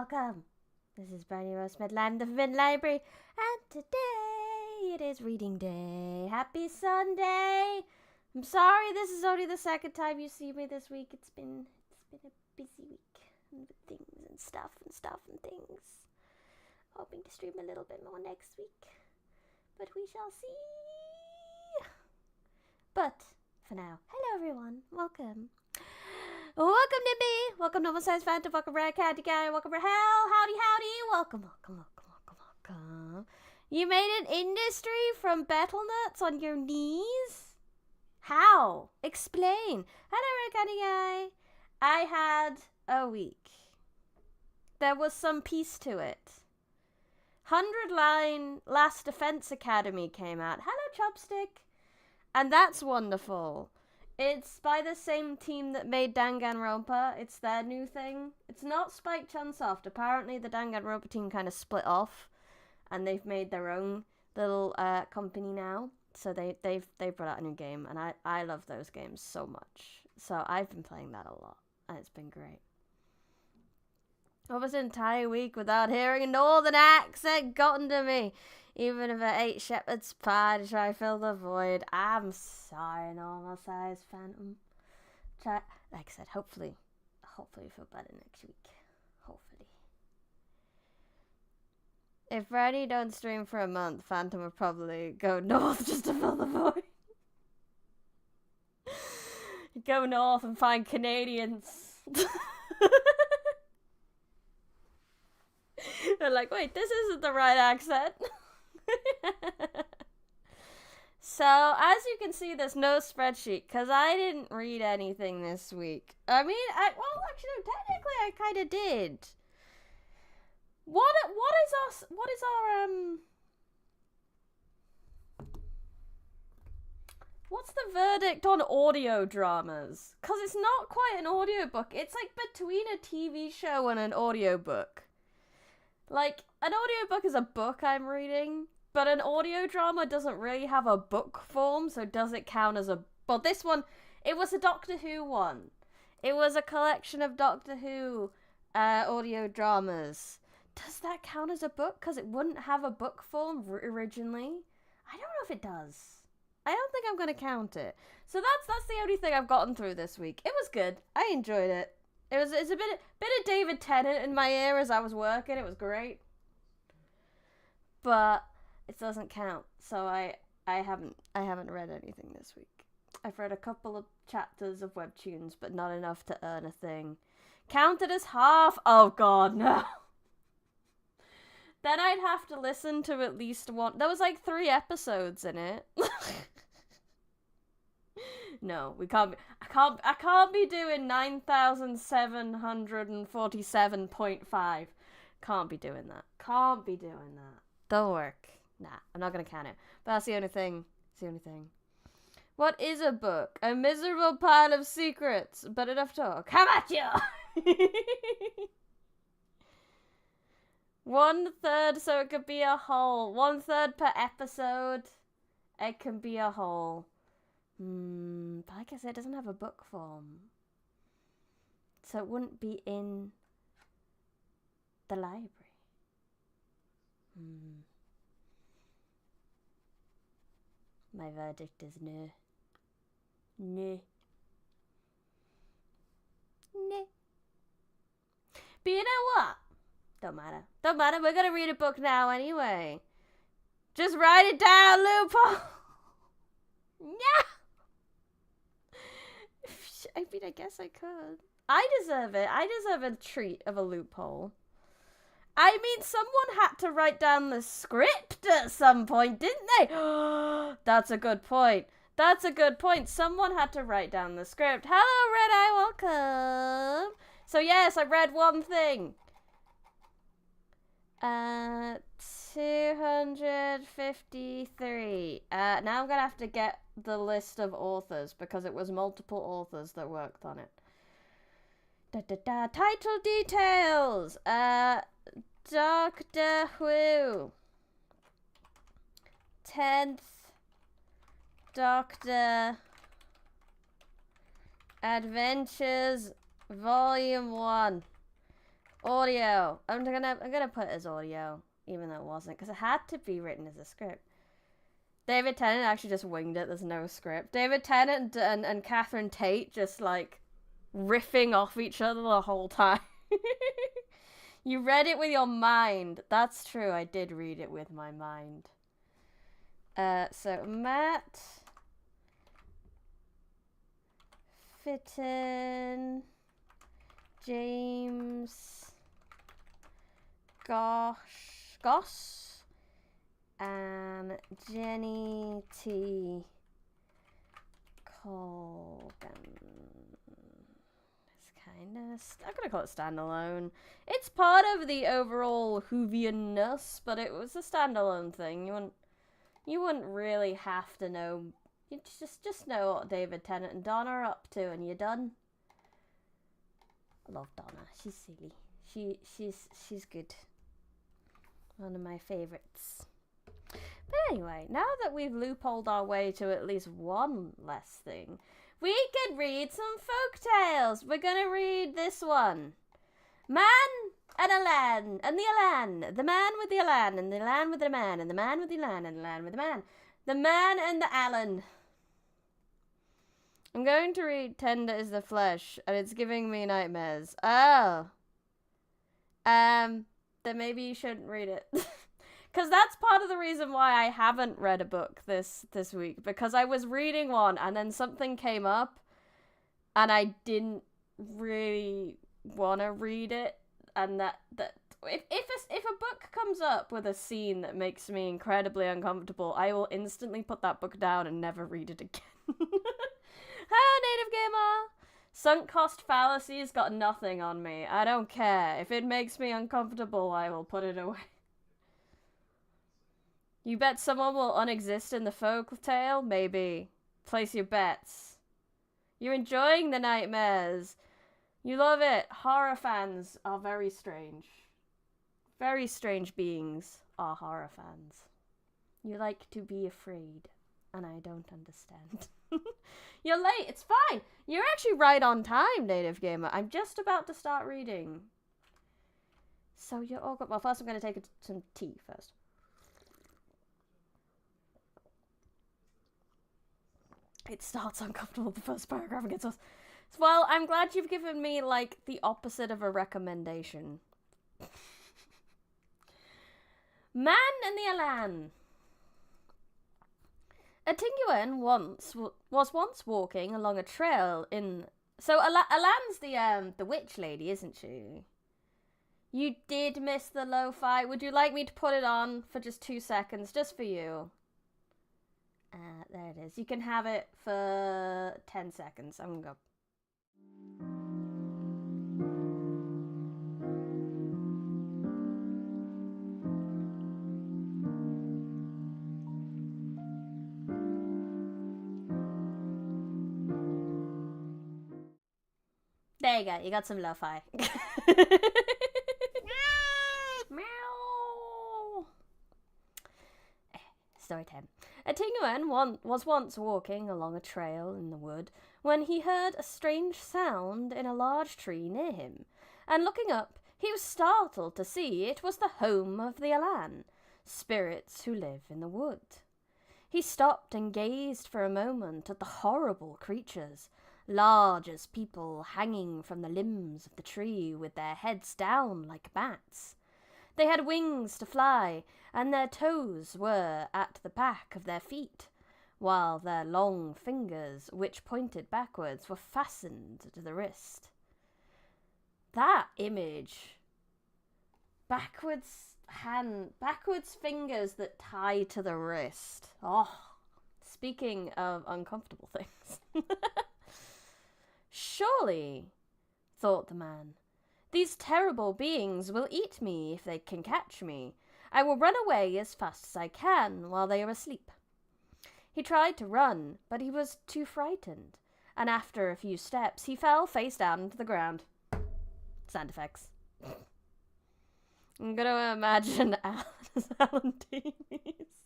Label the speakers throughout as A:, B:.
A: welcome. This is Bernie Rose Midland of Mid Library, and today it is reading day. Happy Sunday. I'm sorry this is only the second time you see me this week. It's been a busy week with things and stuff and things. Hoping to stream a little bit more next week, but we shall see. But for now, hello everyone. Welcome. Welcome to me. Welcome to Oversized Phantom. Welcome Red Candy Guy. Welcome to Hell. Howdy. Welcome. You made an industry from Betel Nuts on your knees? How? Explain. Hello Red Candy Guy. I had a week. There was some piece to it. 100-line Last Defense Academy came out. Hello Chopstick. And that's wonderful. It's by the same team that made Danganronpa. It's their new thing. It's not Spike Chunsoft. Apparently the Danganronpa team kind of split off, and they've made their own little company now. So they've brought out a new game, and I love those games so much. So I've been playing that a lot, and it's been great. Almost an entire week without hearing a northern accent gotten to me. Even if I ate shepherd's pie to try fill the void. I'm sorry, normal size phantom. Like I said, hopefully feel better next week. Hopefully. If Brady don't stream for a month, Phantom will probably go north just to fill the void. Go north and find Canadians. They're like, wait, this isn't the right accent. So, as you can see, there's no spreadsheet, because I didn't read anything this week. I mean, technically I kind of did. What is our, what's the verdict on audio dramas? Because it's not quite an audiobook. It's like between a TV show and an audiobook. Like, an audiobook is a book I'm reading, but an audio drama doesn't really have a book form, so does it count as a... Well, this one, it was a Doctor Who one. It was a collection of Doctor Who audio dramas. Does that count as a book? Because it wouldn't have a book form originally. I don't know if it does. I don't think I'm going to count it. So that's the only thing I've gotten through this week. It was good. I enjoyed it. It's a bit of David Tennant in my ear as I was working. It was great. But it doesn't count. So I haven't read anything this week. I've read a couple of chapters of webtoons, but not enough to earn a thing. Counted as half? Oh god, no. Then I'd have to listen to at least one. There was like 3 episodes in it. No, we can't. I can't be doing 9,747.5. Can't be doing that. Don't work. Nah, I'm not gonna count it. But that's the only thing. What is a book? A miserable pile of secrets, but enough talk. How about you? 1/3, so it could be a whole. 1/3 per episode. It can be a whole. But like I said, it doesn't have a book form. So it wouldn't be in the library. My verdict is no. No. But you know what? Don't matter. We're gonna read a book now anyway. Just write it down, loophole. Yeah. I mean, I guess I could. I deserve it. I deserve a treat of a loophole. I mean, someone had to write down the script at some point, didn't they? That's a good point. Someone had to write down the script. Hello, Red Eye, welcome. So yes, I read one thing. 253. Now I'm gonna have to get the list of authors because it was multiple authors that worked on it. Title details. Doctor Who. 10th Doctor Adventures Volume 1. Audio. I'm gonna put it as audio, even though it wasn't, because it had to be written as a script. David Tennant actually just winged it. There's no script. David Tennant and Catherine Tate just like riffing off each other the whole time. You read it with your mind. That's true. I did read it with my mind. So Matt Fitton, James Goss, and Jenny T. Colgan. It's kind of, I'm gonna call it standalone. It's part of the overall Whovianness, but it was a standalone thing. You wouldn't really have to know. You just know what David Tennant and Donna are up to, and you're done. I love Donna. She's silly. She's good. One of my favorites. But anyway, now that we've loopholed our way to at least one less thing, we could read some folk tales. We're gonna read this one. Man and Alan, and the Alan, the man with the Alan, and the Alan with the man, and the man with the Alan, and the Alan with the man. The man and the Alan. I'm going to read Tender is the Flesh, and it's giving me nightmares. Oh. Then maybe you shouldn't read it. Because that's part of the reason why I haven't read a book this week. Because I was reading one, and then something came up, and I didn't really want to read it. And that if a book comes up with a scene that makes me incredibly uncomfortable, I will instantly put that book down and never read it again. Hello, Native Gamer! Sunk cost fallacy's got nothing on me. I don't care. If it makes me uncomfortable, I will put it away. You bet someone will unexist in the folk tale? Maybe. Place your bets. You're enjoying the nightmares. You love it. Horror fans are very strange. Very strange beings are horror fans. You like to be afraid, and I don't understand. You're late. It's fine. You're actually right on time, Native Gamer. I'm just about to start reading. So you're all good. Well, first I'm going to take some tea first. It starts uncomfortable, the first paragraph, and gets us. Well, I'm glad you've given me, like, the opposite of a recommendation. Man and the Alan. A Tinguan was once walking along a trail in... So, Alan's the witch lady, isn't she? You did miss the lo-fi. Would you like me to put it on for just 2 seconds, just for you? There it is. You can have it for 10 seconds. I'm gonna go. There you go. You got some lo-fi. Meow. Story 10. A Tinguan was once walking along a trail in the wood when he heard a strange sound in a large tree near him, and looking up, he was startled to see it was the home of the Alan, spirits who live in the wood. He stopped and gazed for a moment at the horrible creatures, large as people, hanging from the limbs of the tree with their heads down like bats. They had wings to fly, and their toes were at the back of their feet, while their long fingers, which pointed backwards, were fastened to the wrist. That image. Backwards fingers that tie to the wrist. Oh, speaking of uncomfortable things. Surely, thought the man, these terrible beings will eat me if they can catch me. I will run away as fast as I can while they are asleep. He tried to run, but he was too frightened, and after a few steps he fell face down to the ground. Sound effects. I'm gonna imagine Alan Davies.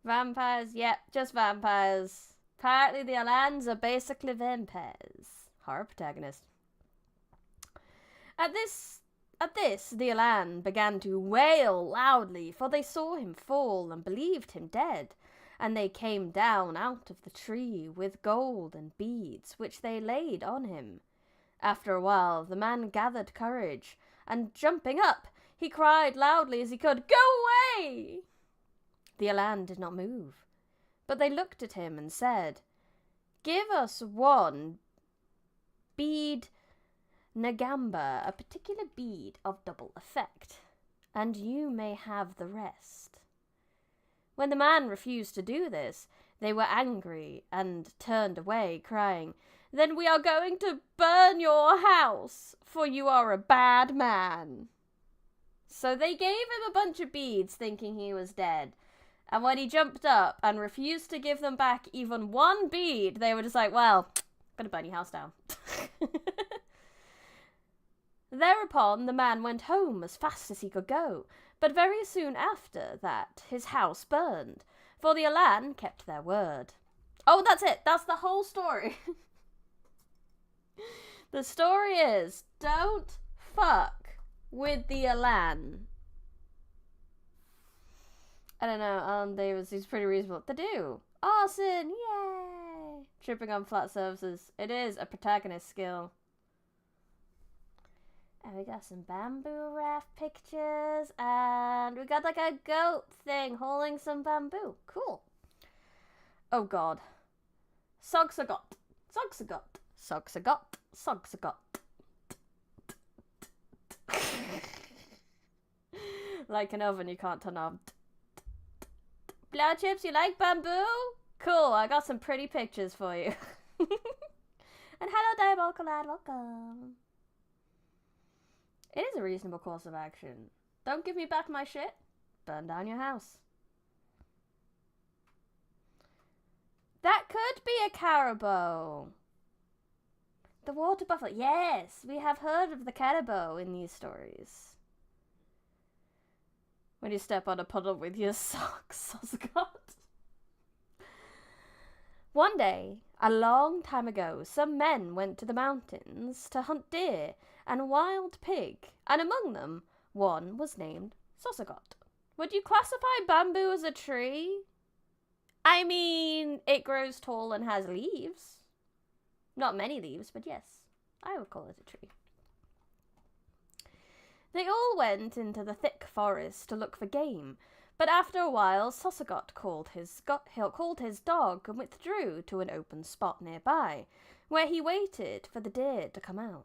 A: Vampires, yep, just vampires. Apparently the Alans are basically vampires. Horror protagonist. At this, the Alan began to wail loudly, for they saw him fall and believed him dead. And they came down out of the tree with gold and beads, which they laid on him. After a while, the man gathered courage, and jumping up, he cried loudly as he could, "Go away!" The Alan did not move, but they looked at him and said, "Give us one bead Nagamba, a particular bead of double effect, and you may have the rest." When the man refused to do this, they were angry and turned away, crying, "Then we are going to burn your house, for you are a bad man." So they gave him a bunch of beads, thinking he was dead. And when he jumped up and refused to give them back even one bead, they were just like, "Well, I'm gonna burn your house down." Thereupon the man went home as fast as he could go, but very soon after that his house burned, for the Alan kept their word. Oh, that's it. That's the whole story. The story is, don't fuck with the Alan. I don't know, he's pretty reasonable to do. Arson, yay! Tripping on flat surfaces. It is a protagonist skill. And we got some bamboo raft pictures, and we got like a goat thing holding some bamboo. Cool. Oh god. Sogsagot. Sogsagot. Sogsagot. Sogsagot. Like an oven you can't turn on. Blow chips, you like bamboo? Cool, I got some pretty pictures for you. And hello, Diabolical Lad, welcome. It is a reasonable course of action. Don't give me back my shit. Burn down your house. That could be a caribou. The water buffalo. Yes, we have heard of the caribou in these stories. When you step on a puddle with your socks, Scott. One day, a long time ago, some men went to the mountains to hunt deer and wild pig, and among them, one was named Sossagot. Would you classify bamboo as a tree? I mean, it grows tall and has leaves. Not many leaves, but yes, I would call it a tree. They all went into the thick forest to look for game, but after a while Sossagot called his dog and withdrew to an open spot nearby, where he waited for the deer to come out.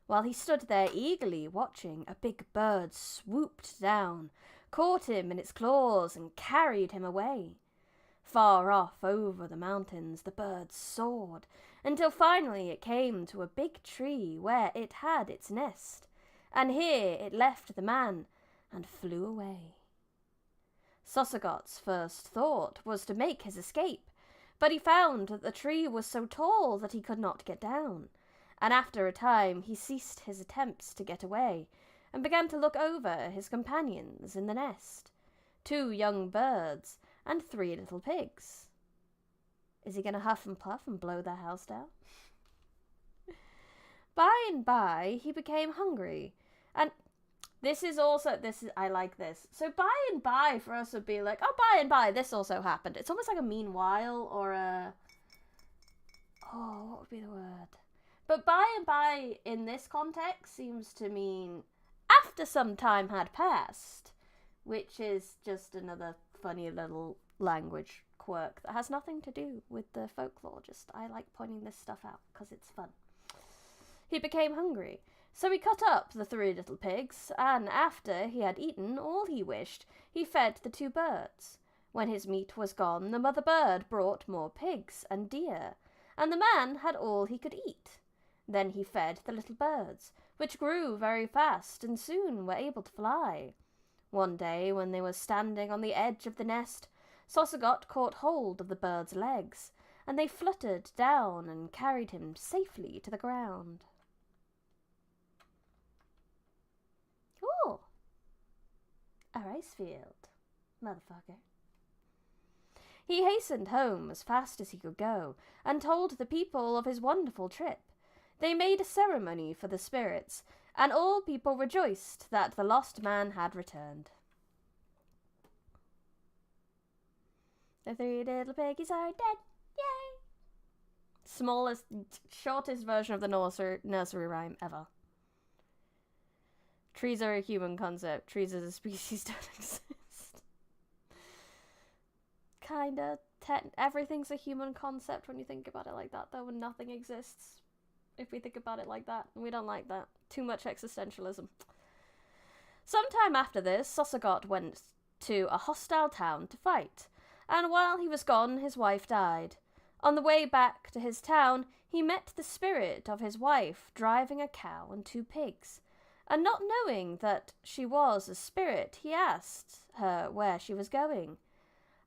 A: While he stood there eagerly watching, a big bird swooped down, caught him in its claws, and carried him away. Far off over the mountains the bird soared, until finally it came to a big tree where it had its nest, and here it left the man and flew away. Sossagot's first thought was to make his escape, but he found that the tree was so tall that he could not get down, and after a time he ceased his attempts to get away, and began to look over his companions in the nest, 2 young birds and 3 little pigs. Is he going to huff and puff and blow their house down? By and by he became hungry, and I like this. So by and by for us would be like, oh, by and by this also happened. It's almost like a meanwhile or a, what would be the word? But by and by in this context seems to mean after some time had passed, which is just another funny little language quirk that has nothing to do with the folklore. Just I like pointing this stuff out because it's fun. He became hungry, so he cut up the 3 little pigs, and after he had eaten all he wished, he fed the 2 birds. When his meat was gone, the mother bird brought more pigs and deer, and the man had all he could eat. Then he fed the little birds, which grew very fast and soon were able to fly. One day, when they were standing on the edge of the nest, Sossagot caught hold of the bird's legs, and they fluttered down and carried him safely to the ground. Ooh! A rice field, motherfucker. He hastened home as fast as he could go, and told the people of his wonderful trip. They made a ceremony for the spirits, and all people rejoiced that the lost man had returned. The 3 little piggies are dead. Yay! Smallest, shortest version of the nursery rhyme ever. Trees are a human concept. Trees as a species don't exist. Kinda. Everything's a human concept when you think about it like that, though, and nothing exists if we think about it like that. We don't like that. Too much existentialism. Sometime after this, Sossagot went to a hostile town to fight, and while he was gone, his wife died. On the way back to his town, he met the spirit of his wife driving a cow and 2 pigs, and not knowing that she was a spirit, he asked her where she was going.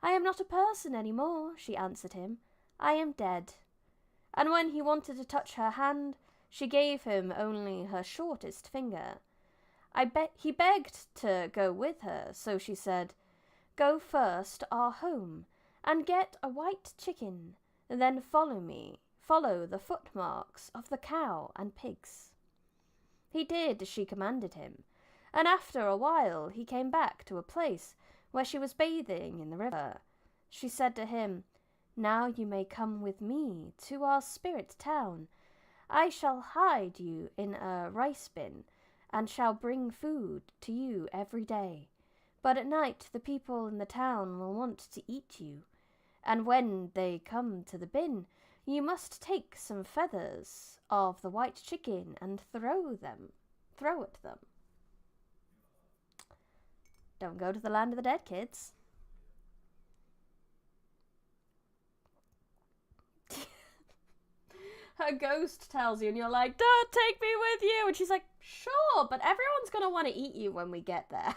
A: "I am not a person any more," she answered him. "I am dead." And when he wanted to touch her hand, she gave him only her shortest finger. He begged to go with her, so she said, "Go first to our home, and get a white chicken, then follow me, follow the footmarks of the cow and pigs." He did as she commanded him, and after a while he came back to a place where she was bathing in the river. She said to him, "Now you may come with me to our spirit town. I shall hide you in a rice bin, and shall bring food to you every day. But at night the people in the town will want to eat you, and when they come to the bin, you must take some feathers of the white chicken and throw at them. Don't go to the land of the dead, kids. Her ghost tells you, and you're like, "Don't take me with you." And she's like, "Sure, but everyone's going to want to eat you when we get there."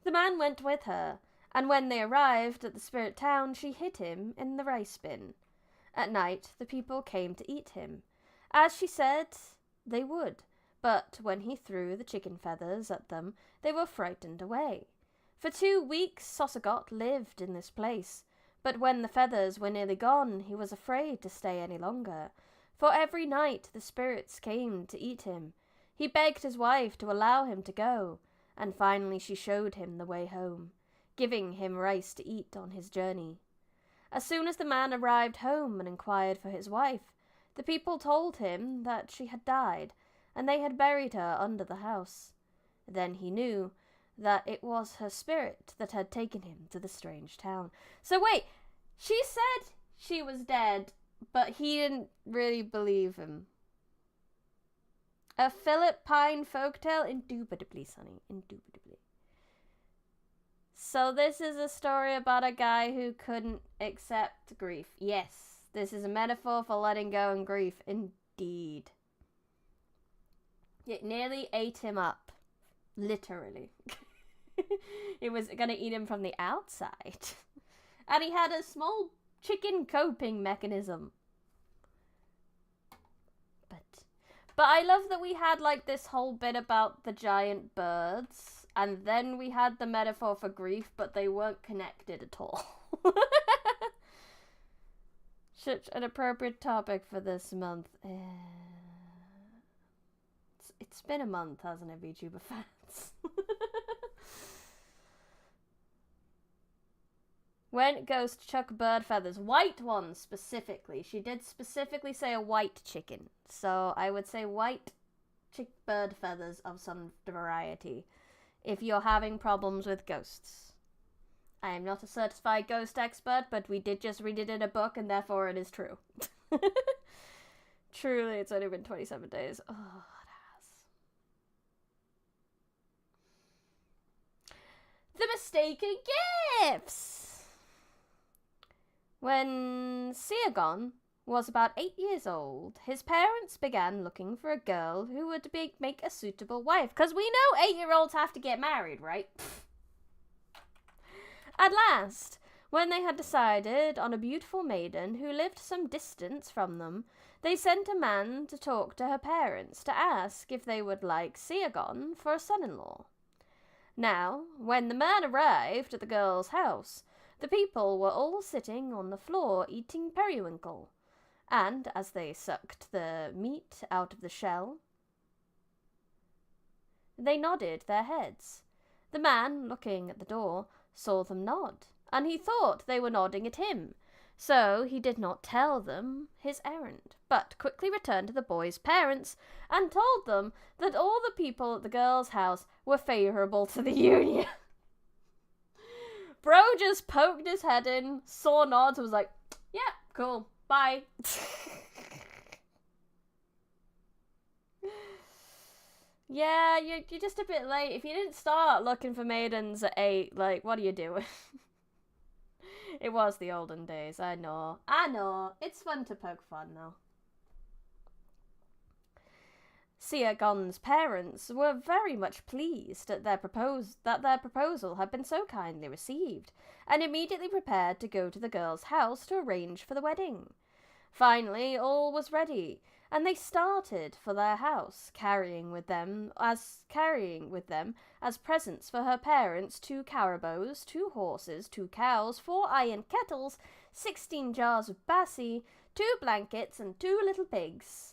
A: The man went with her, and when they arrived at the spirit town, she hid him in the rice bin. At night, the people came to eat him, as she said they would, but when he threw the chicken feathers at them, they were frightened away. For 2 weeks, Sossagot lived in this place, but when the feathers were nearly gone, he was afraid to stay any longer, for every night the spirits came to eat him. He begged his wife to allow him to go, and finally she showed him the way home, giving him rice to eat on his journey. As soon as the man arrived home and inquired for his wife, the people told him that she had died, and they had buried her under the house. Then he knew that it was her spirit that had taken him to the strange town. So wait, she said she was dead, but he didn't really believe him. A Philippine folktale? Indubitably, Sonny, indubitably. So this is a story about a guy who couldn't accept grief. Yes, this is a metaphor for letting go and grief. Indeed. It nearly ate him up. Literally. It was going to eat him from the outside. And he had a small chicken coping mechanism. But I love that we had like this whole bit about the giant birds, and then we had the metaphor for grief, but they weren't connected at all. Such an appropriate topic for this month. It's been a month, hasn't it, VTuber fans? When ghost chuck bird feathers, white ones specifically. She did specifically say a white chicken, so I would say white bird feathers of some variety if you're having problems with ghosts. I am not a certified ghost expert, but we did just read it in a book, and therefore it is true. Truly, it's only been 27 days. Oh, it has. The mistaken gifts! When Seagon was about 8 years old, his parents began looking for a girl who would make a suitable wife. Because we know 8-year-olds have to get married, right? At last, when they had decided on a beautiful maiden who lived some distance from them, they sent a man to talk to her parents to ask if they would like Seagon for a son-in-law. Now, when the man arrived at the girl's house, the people were all sitting on the floor eating periwinkle, and as they sucked the meat out of the shell, They nodded their heads. The man, looking at the door, saw them nod, and he thought they were nodding at him, so he did not tell them his errand, but quickly returned to the boys' parents and told them that all the people at the girls' house were favourable to the union. Bro just poked his head in, saw nods, and was like, yeah, cool, bye. Yeah, you're just a bit late. If you didn't start looking for maidens at 8, like, what are you doing? It was the olden days, I know. It's fun to poke fun, though. Siagon's parents were very much pleased at that their proposal had been so kindly received, and immediately prepared to go to the girl's house to arrange for the wedding. Finally, all was ready, and they started for their house, carrying with them as presents for her parents 2 caribous, 2 horses, 2 cows, 4 iron kettles, 16 jars of bassie, 2 blankets, and 2 little pigs.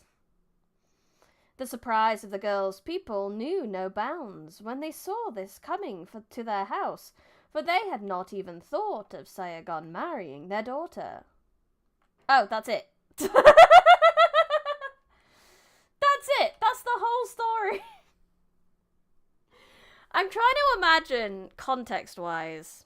A: The surprise of the girls' people knew no bounds when they saw this coming to their house, for they had not even thought of Siagon marrying their daughter. Oh, that's it. That's it. That's the whole story. I'm trying to imagine, context-wise,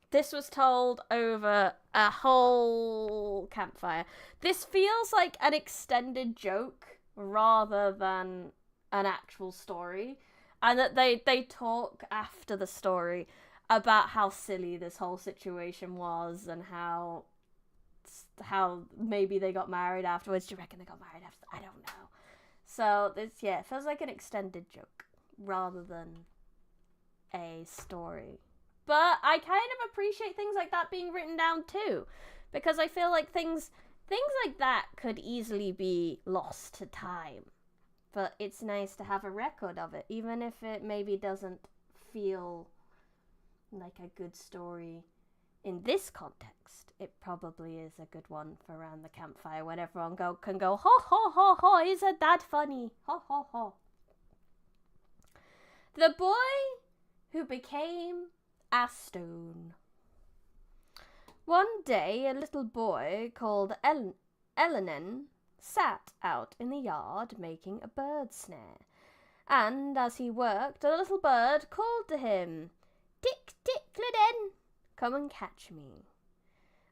A: this was told over a whole campfire. This feels like an extended joke rather than an actual story, and that they talk after the story about how silly this whole situation was and how maybe they got married afterwards. Do you reckon they got married after? I don't know. So it feels like an extended joke rather than a story. But I kind of appreciate things like that being written down too, because I feel like things like that could easily be lost to time. But it's nice to have a record of it, even if it maybe doesn't feel like a good story in this context. It probably is a good one for around the campfire when everyone can go, ho, ho, ho, ho, isn't that funny? Ho, ho, ho. The boy who became a stone. One day, a little boy called Elenan sat out in the yard making a bird snare, and as he worked, a little bird called to him, "Tick, tick, Liden, come and catch me."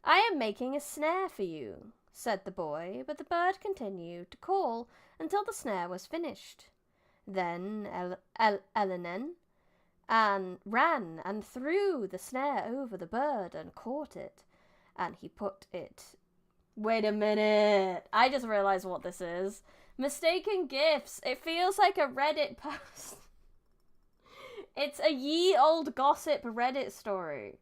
A: "I am making a snare for you," said the boy, but the bird continued to call until the snare was finished. Then Elenan ran and threw the snare over the bird and caught it, and he put it... Wait a minute, I just realized what this is. Mistaken gifts. It feels like a Reddit post. It's a ye old gossip Reddit story.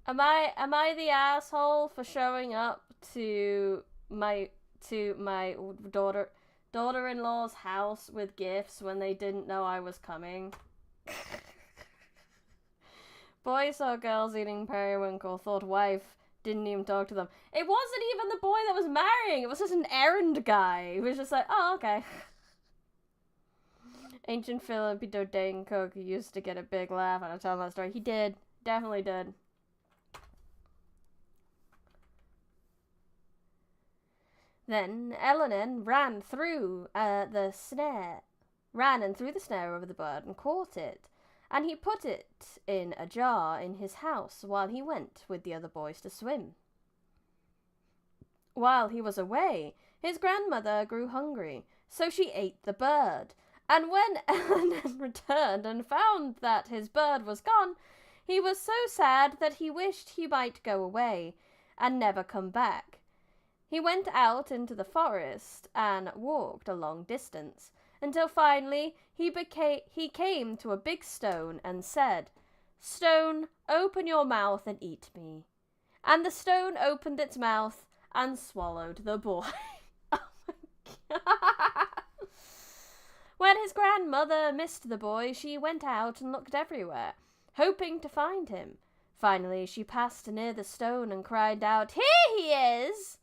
A: Am I the asshole for showing up to my daughter-in-law's house with gifts when they didn't know I was coming? Boy saw girls eating periwinkle, thought wife, didn't even talk to them. It wasn't even the boy that was marrying, it was just an errand guy. He was just like, oh, okay. Ancient Filipino Dane cook used to get a big laugh out of telling that story. He did. Definitely did. Then Elenan ran and threw the snare over the bird and caught it, and he put it in a jar in his house while he went with the other boys to swim. While he was away, his grandmother grew hungry, so she ate the bird, and when Elenan returned and found that his bird was gone, he was so sad that he wished he might go away and never come back. He went out into the forest and walked a long distance, until finally he came to a big stone and said, "Stone, open your mouth and eat me." And the stone opened its mouth and swallowed the boy. Oh my God. When his grandmother missed the boy, she went out and looked everywhere, hoping to find him. Finally, she passed near the stone and cried out, "Here he is!"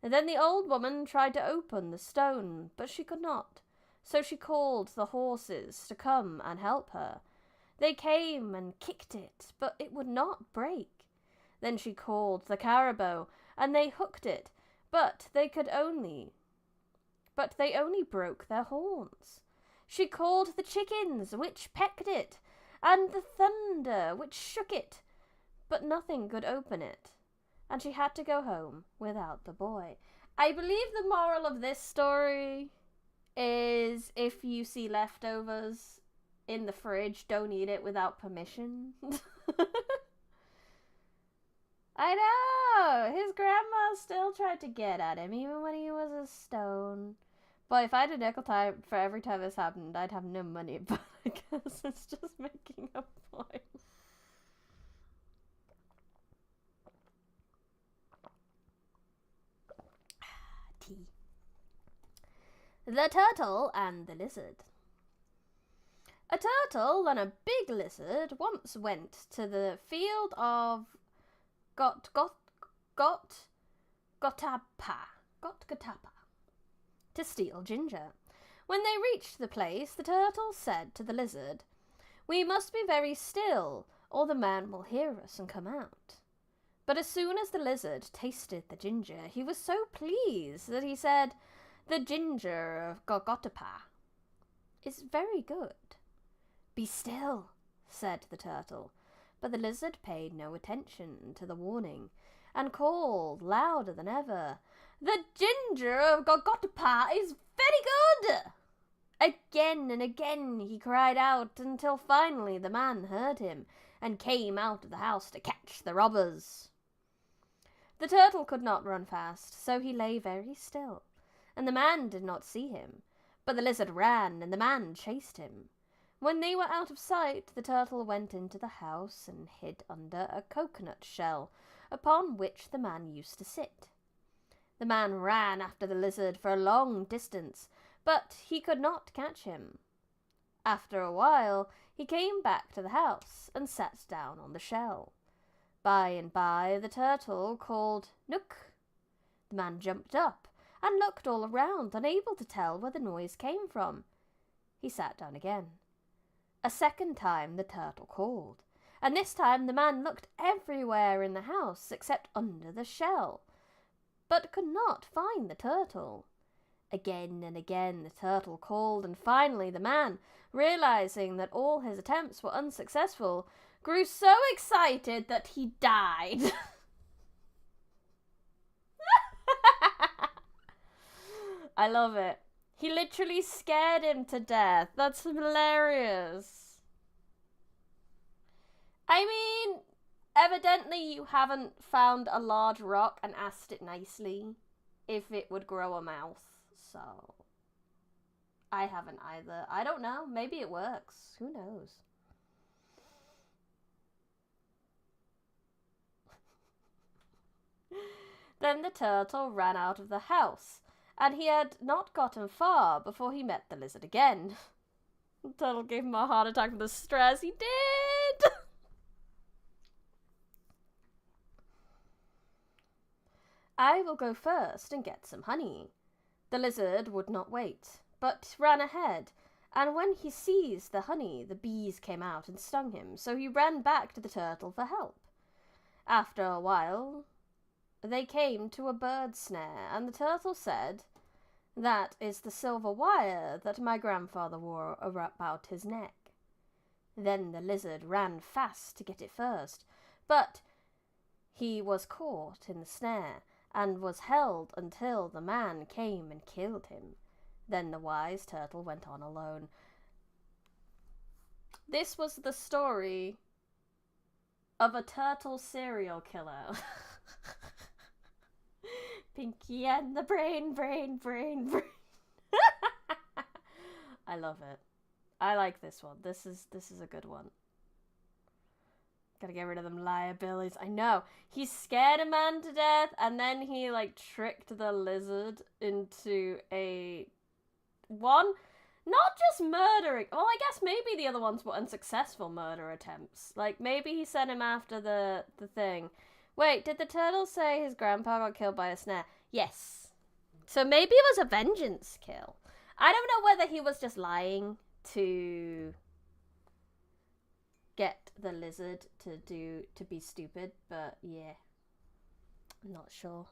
A: And then the old woman tried to open the stone, but she could not. So she called the horses to come and help her. They came and kicked it, but it would not break. Then she called the caribou, and they hooked it, but they only broke their horns. She called the chickens, which pecked it, and the thunder, which shook it, but nothing could open it, and she had to go home without the boy. I believe the moral of this story is if you see leftovers in the fridge, don't eat it without permission. I know! His grandma still tried to get at him, even when he was a stone. But if I had a nickel time for every time this happened, I'd have no money, but I guess it's just making a point. Tea. The Turtle and the Lizard. A turtle and a big lizard once went to the field of Gotgotapa to steal ginger. When they reached the place, the turtle said to the lizard, "We must be very still, or the man will hear us and come out." But as soon as the lizard tasted the ginger, he was so pleased that he said, "The ginger of Gotgotapa is very good." "Be still," said the turtle, but the lizard paid no attention to the warning and called louder than ever, "The ginger of Gotgotapa is very good!" Again and again he cried out until finally the man heard him and came out of the house to catch the robbers. The turtle could not run fast, so he lay very still, and the man did not see him, but the lizard ran and the man chased him. When they were out of sight, the turtle went into the house and hid under a coconut shell, upon which the man used to sit. The man ran after the lizard for a long distance, but he could not catch him. After a while, he came back to the house and sat down on the shell. By and by, the turtle called "Nook." The man jumped up and looked all around, unable to tell where the noise came from. He sat down again. A second time the turtle called, and this time the man looked everywhere in the house except under the shell, but could not find the turtle. Again and again the turtle called, and finally the man, realizing that all his attempts were unsuccessful, grew so excited that he died. I love it. He literally scared him to death. That's hilarious. I mean, evidently you haven't found a large rock and asked it nicely if it would grow a mouth, so I haven't either. I don't know. Maybe it works. Who knows? Then the turtle ran out of the house, and he had not gotten far before he met the lizard again. The turtle gave him a heart attack with the stress. He did! "I will go first and get some honey." The lizard would not wait, but ran ahead, and when he seized the honey, the bees came out and stung him, so he ran back to the turtle for help. After a while, they came to a bird snare, and the turtle said, "That is the silver wire that my grandfather wore about his neck." Then the lizard ran fast to get it first, but he was caught in the snare and was held until the man came and killed him. Then the wise turtle went on alone. This was the story of a turtle serial killer. Pinky and the brain. I love it. I like this one. This is a good one. Gotta get rid of them liabilities. I know. He scared a man to death, and then he, tricked the lizard into not just murdering. Well, I guess maybe the other ones were unsuccessful murder attempts. Maybe he sent him after the thing. Wait, did the turtle say his grandpa got killed by a snare? Yes. So maybe it was a vengeance kill. I don't know whether he was just lying to get the lizard to be stupid, but yeah. I'm not sure.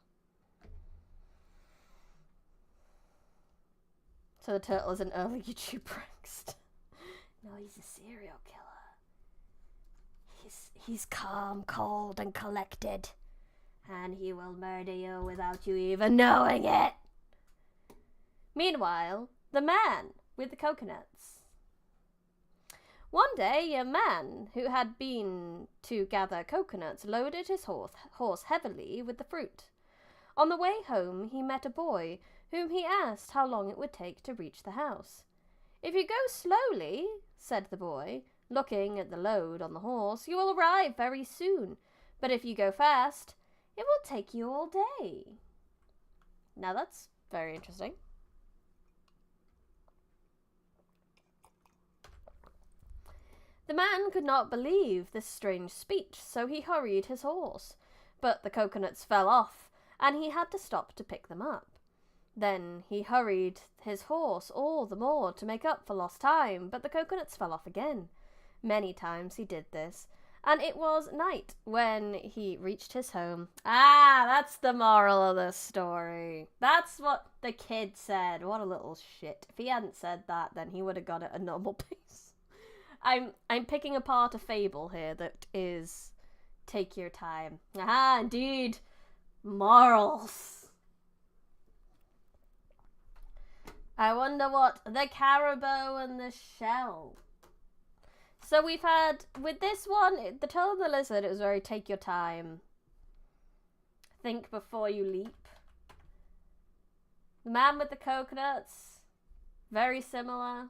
A: So the turtle is an early YouTube prankster. No, he's a serial killer. He's calm, cold, and collected. And he will murder you without you even knowing it. Meanwhile, the man with the coconuts. One day, a man who had been to gather coconuts loaded his horse heavily with the fruit. On the way home, he met a boy whom he asked how long it would take to reach the house. "If you go slowly," said the boy, looking at the load on the horse, "you will arrive very soon. But if you go fast, it will take you all day." Now that's very interesting. The man could not believe this strange speech, so he hurried his horse. But the coconuts fell off, and he had to stop to pick them up. Then he hurried his horse all the more to make up for lost time, but the coconuts fell off again. Many times he did this, and it was night when he reached his home. Ah, that's the moral of the story. That's what the kid said. What a little shit. If he hadn't said that, then he would have got it at a normal pace. I'm picking apart a fable here that is take your time. Ah, indeed. Morals. I wonder what the caribou and the shell. So we've had, with this one, the Tale of the Lizard, it was very take your time. Think before you leap. The Man with the Coconuts, very similar.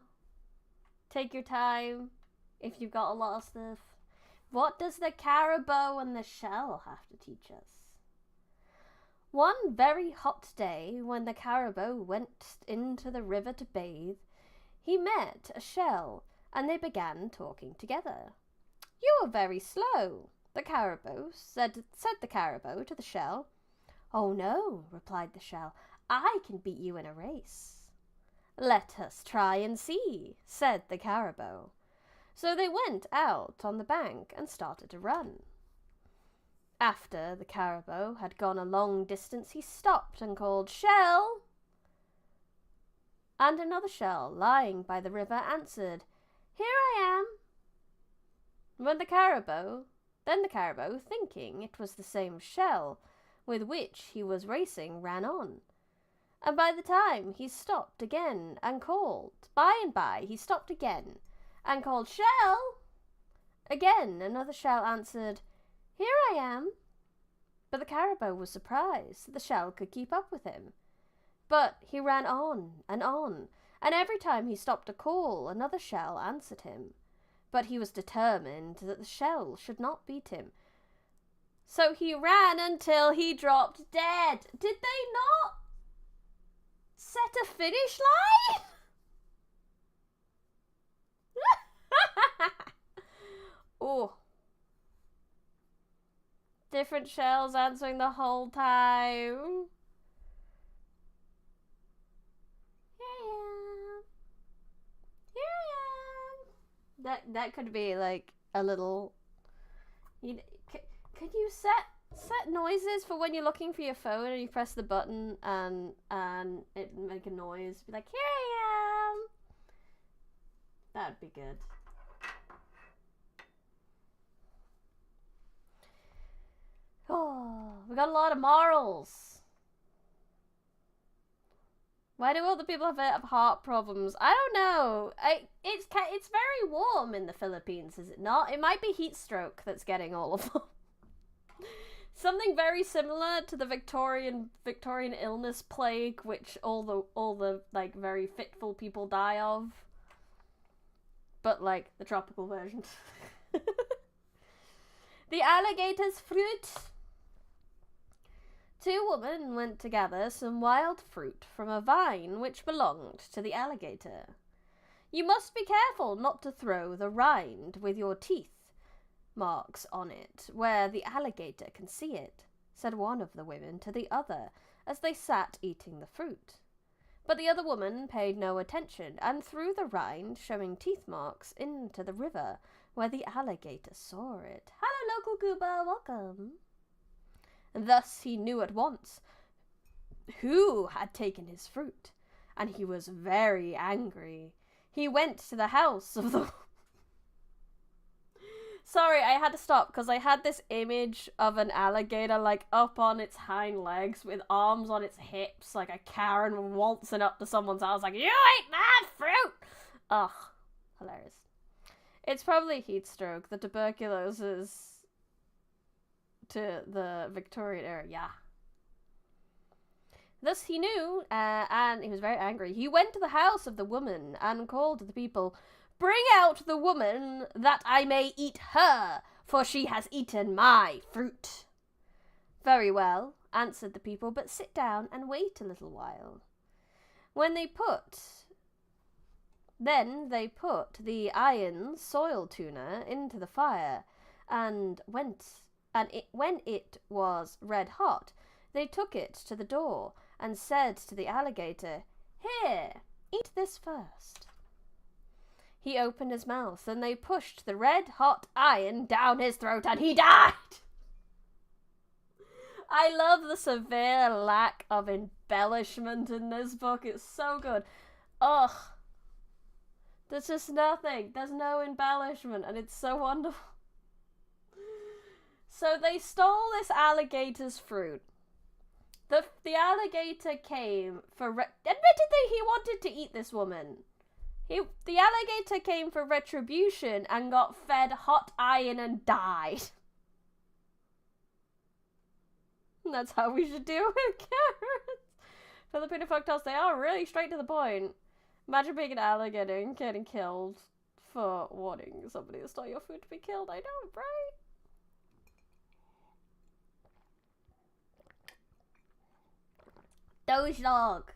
A: Take your time if you've got a lot of stuff. What does the caribou and the shell have to teach us? One very hot day, when the caribou went into the river to bathe, he met a shell, and they began talking together. "You are very slow," the caribou said the caribou to the shell. "Oh no," replied the shell, "I can beat you in a race." "Let us try and see," said the caribou. So they went out on the bank and started to run. After the caribou had gone a long distance, he stopped and called, "Shell!" And another shell, lying by the river, answered, "Here I am." Then the caribou, thinking it was the same shell with which he was racing, ran on. And by the time he stopped again and called, he stopped again and called, "Shell!" Again another shell answered, "Here I am." But the caribou was surprised that the shell could keep up with him. But he ran on, and every time he stopped to call, another shell answered him. But he was determined that the shell should not beat him. So he ran until he dropped dead. Did they not set a finish line? Oh. Different shells answering the whole time. That could be like a little. Could you set noises for when you're looking for your phone and you press the button and it make a noise? Be like, "Here I am." That'd be good. Oh, we got a lot of morals. Why do all the people have heart problems? I don't know. It's very warm in the Philippines, is it not? It might be heat stroke that's getting all of them. Something very similar to the Victorian illness plague, which all the like very fitful people die of. But like the tropical version. The alligator's fruit. Two women went to gather some wild fruit from a vine which belonged to the alligator. "You must be careful not to throw the rind with your teeth marks on it, where the alligator can see it," said one of the women to the other, as they sat eating the fruit. But the other woman paid no attention and threw the rind, showing teeth marks, into the river, where the alligator saw it. Hello, local goober, welcome. And thus he knew at once who had taken his fruit, and he was very angry. He went to the house of the... Sorry, I had to stop because I had this image of an alligator like up on its hind legs with arms on its hips, like a Karen waltzing up to someone's house like, "You ate my fruit!" Ugh, hilarious. It's probably heat stroke, the tuberculosis to the Victorian era, yeah. Thus he knew, and he was very angry. He went to the house of the woman and called to the people, "Bring out the woman, that I may eat her, for she has eaten my fruit." "Very well," answered the people, "but sit down and wait a little while." Then they put the iron soil tuner into the fire, and when it was red hot, they took it to the door and said to the alligator, "Here, eat this first." He opened his mouth, and they pushed the red-hot iron down his throat, and he died! I love the severe lack of embellishment in this book. It's so good. Ugh. There's just nothing. There's no embellishment, and it's so wonderful. So they stole this alligator's fruit. The alligator came for... Admittedly, he wanted to eat this woman. The alligator came for retribution and got fed hot iron and died. And that's how we should deal with carrots. Filipino folktales, they are really straight to the point. Imagine being an alligator and getting killed for wanting somebody to steal your food to be killed. I know, right? Doge dog.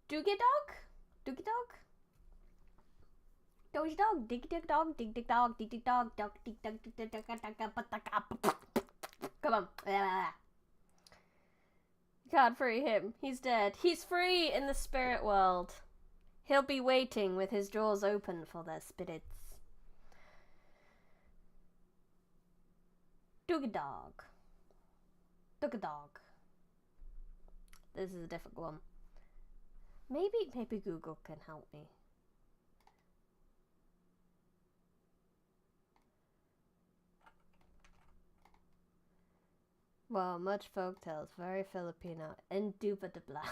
A: Doogie dog? Doogie dog? Doge dog, dig dig dog, dig dig dog, dig dig dog, dog dig dog, dig dig dog. Come on. You can't free him. He's dead. He's free in the spirit world. He'll be waiting with his jaws open for their spirits. Doogie dog. Doogie dog. This is a difficult one. Maybe Google can help me. Wow, much folktales, very Filipino. Indubitably.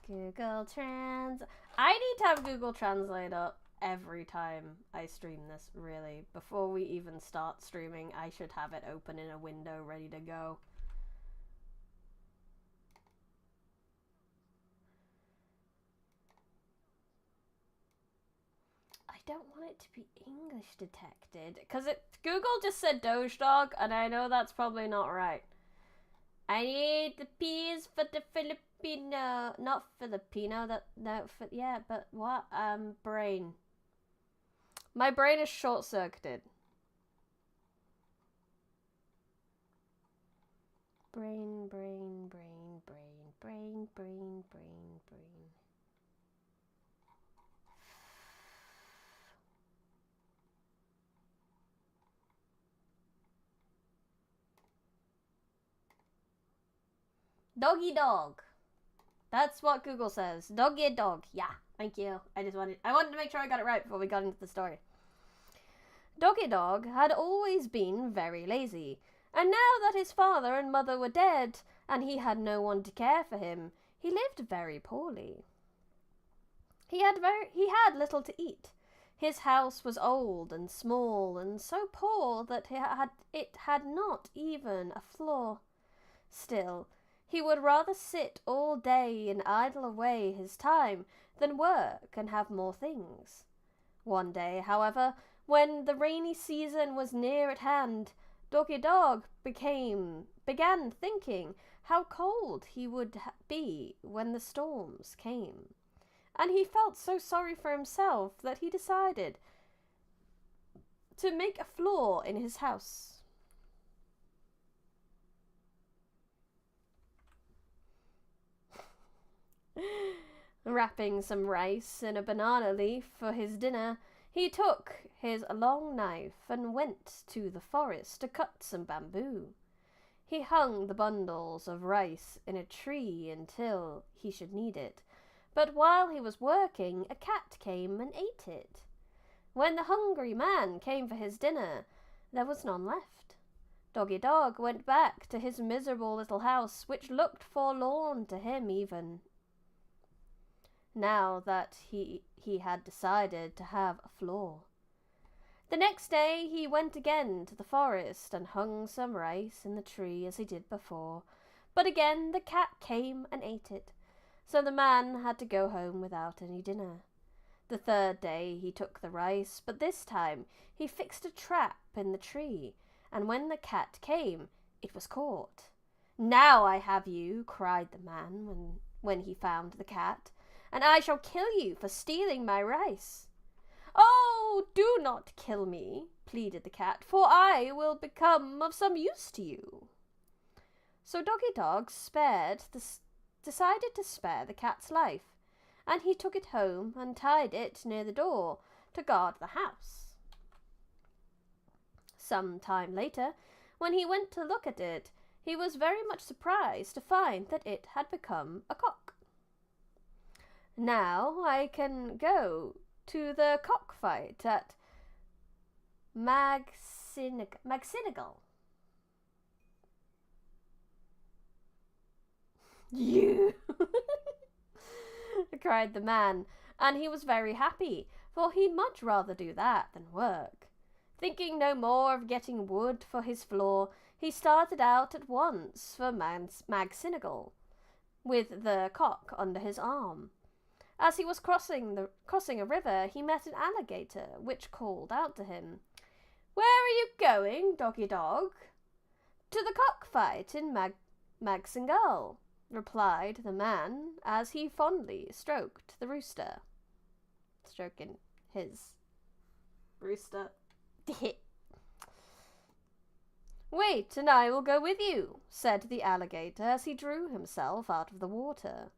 A: Google Trans. I need to have Google Translate up every time I stream this, really. Before we even start streaming, I should have it open in a window ready to go. I don't want it to be English detected, because Google just said Doge dog, and I know that's probably not right. I need the P's for the Filipino, not Filipino, but what? Brain. My brain is short-circuited. Brain. Doggy dog. That's what Google says. Doggy dog. Yeah, thank you. I wanted to make sure I got it right before we got into the story. Doggy dog had always been very lazy, and now that his father and mother were dead, and he had no one to care for him, he lived very poorly. He had little to eat. His house was old and small, and so poor that it had not even a floor. Still, he would rather sit all day and idle away his time than work and have more things. One day, however, when the rainy season was near at hand, Doggy Dog began thinking how cold he would be when the storms came. And he felt so sorry for himself that he decided to make a floor in his house. Wrapping some rice in a banana leaf for his dinner, he took his long knife and went to the forest to cut some bamboo. He hung the bundles of rice in a tree until he should need it, but while he was working, a cat came and ate it. When the hungry man came for his dinner, there was none left. Doggy Dog went back to his miserable little house, which looked forlorn to him even now that he had decided to have a floor. The next day he went again to the forest and hung some rice in the tree as he did before, but again the cat came and ate it, so the man had to go home without any dinner. The third day he took the rice, but this time he fixed a trap in the tree, and when the cat came, it was caught. "Now I have you," cried the man when he found the cat, "and I shall kill you for stealing my rice." "Oh, do not kill me," pleaded the cat, "for I will become of some use to you." So Doggy Dog decided to spare the cat's life, and he took it home and tied it near the door to guard the house. Some time later, when he went to look at it, he was very much surprised to find that it had become a cock. "Now I can go to the cockfight at Magsynigal." "You!" cried the man, and he was very happy, for he'd much rather do that than work. Thinking no more of getting wood for his floor, he started out at once for Magsynigal, with the cock under his arm. As he was crossing a river, he met an alligator, which called out to him, "Where are you going, Doggy Dog?" "To the cockfight in Magsynigal," replied the man, as he fondly stroked the rooster. Stroking his rooster. "Wait, and I will go with you," said the alligator as he drew himself out of the water.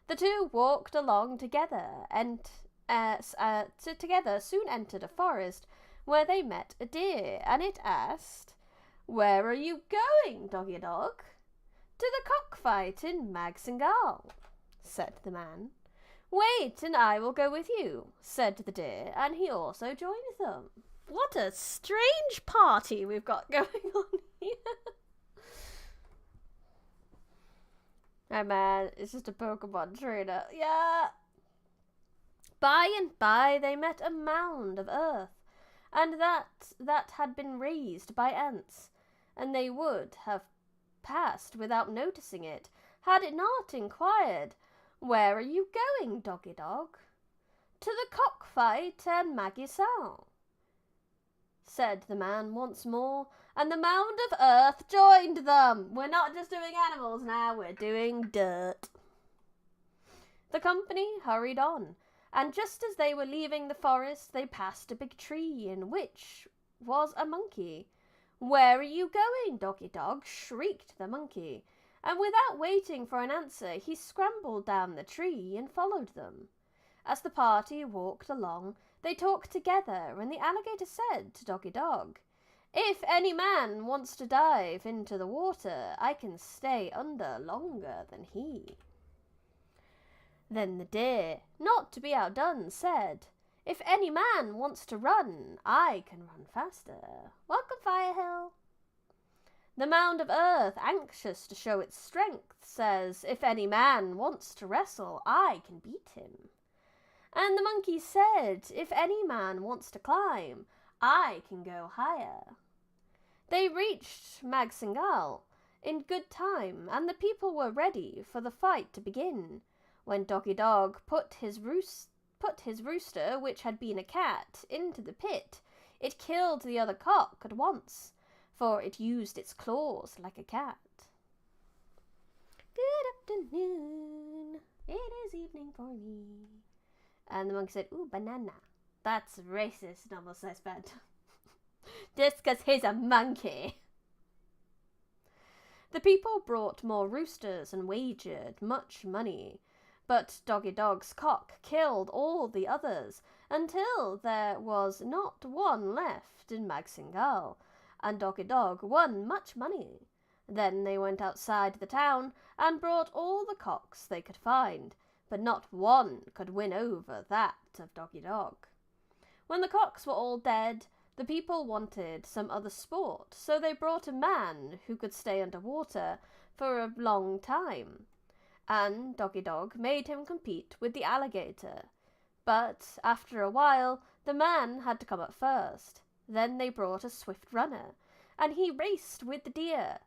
A: The two walked along together, and together soon entered a forest where they met a deer, and it asked, "Where are you going, Doggy Dog?" "To the cockfight in Magsynigal," said the man. "Wait, and I will go with you," said the deer, and he also joined them. What a strange party we've got going on here. Oh man, it's just a Pokemon trainer. Yeah. By and by they met a mound of earth, and that had been raised by ants, and they would have passed without noticing it, had it not inquired, "Where are you going, Doggy Dog?" "To the cockfight and Magsynigal," said the man once more, and the mound of earth joined them. We're not just doing animals now, we're doing dirt. The company hurried on, and just as they were leaving the forest, they passed a big tree in which was a monkey. "Where are you going, Doggy Dog?" shrieked the monkey, and without waiting for an answer, he scrambled down the tree and followed them. As the party walked along, they talked together, and the alligator said to Doggy Dog, "If any man wants to dive into the water, I can stay under longer than he." Then the deer, not to be outdone, said, "If any man wants to run, I can run faster. Welcome, Firehill." The mound of earth, anxious to show its strength, says, "If any man wants to wrestle, I can beat him." And the monkey said, "If any man wants to climb, I can go higher." They reached Magsynigal in good time, and the people were ready for the fight to begin. When Doggy Dog put his rooster, which had been a cat, into the pit, it killed the other cock at once, for it used its claws like a cat. "Good afternoon, it is evening for me." And the monkey said, "Ooh, banana." "That's racist," Normal says bad. "Just 'cause he's a monkey." The people brought more roosters and wagered much money, But Doggy Dog's cock killed all the others until there was not one left in Magsingal, and Doggy Dog won much money. Then they went outside the town and brought all the cocks they could find, but not one could win over that of Doggy Dog. When the cocks were all dead, the people wanted some other sport, so they brought a man who could stay underwater for a long time, and Doggy Dog made him compete with the alligator. But after a while, the man had to come up first. Then they brought a swift runner, and he raced with the deer,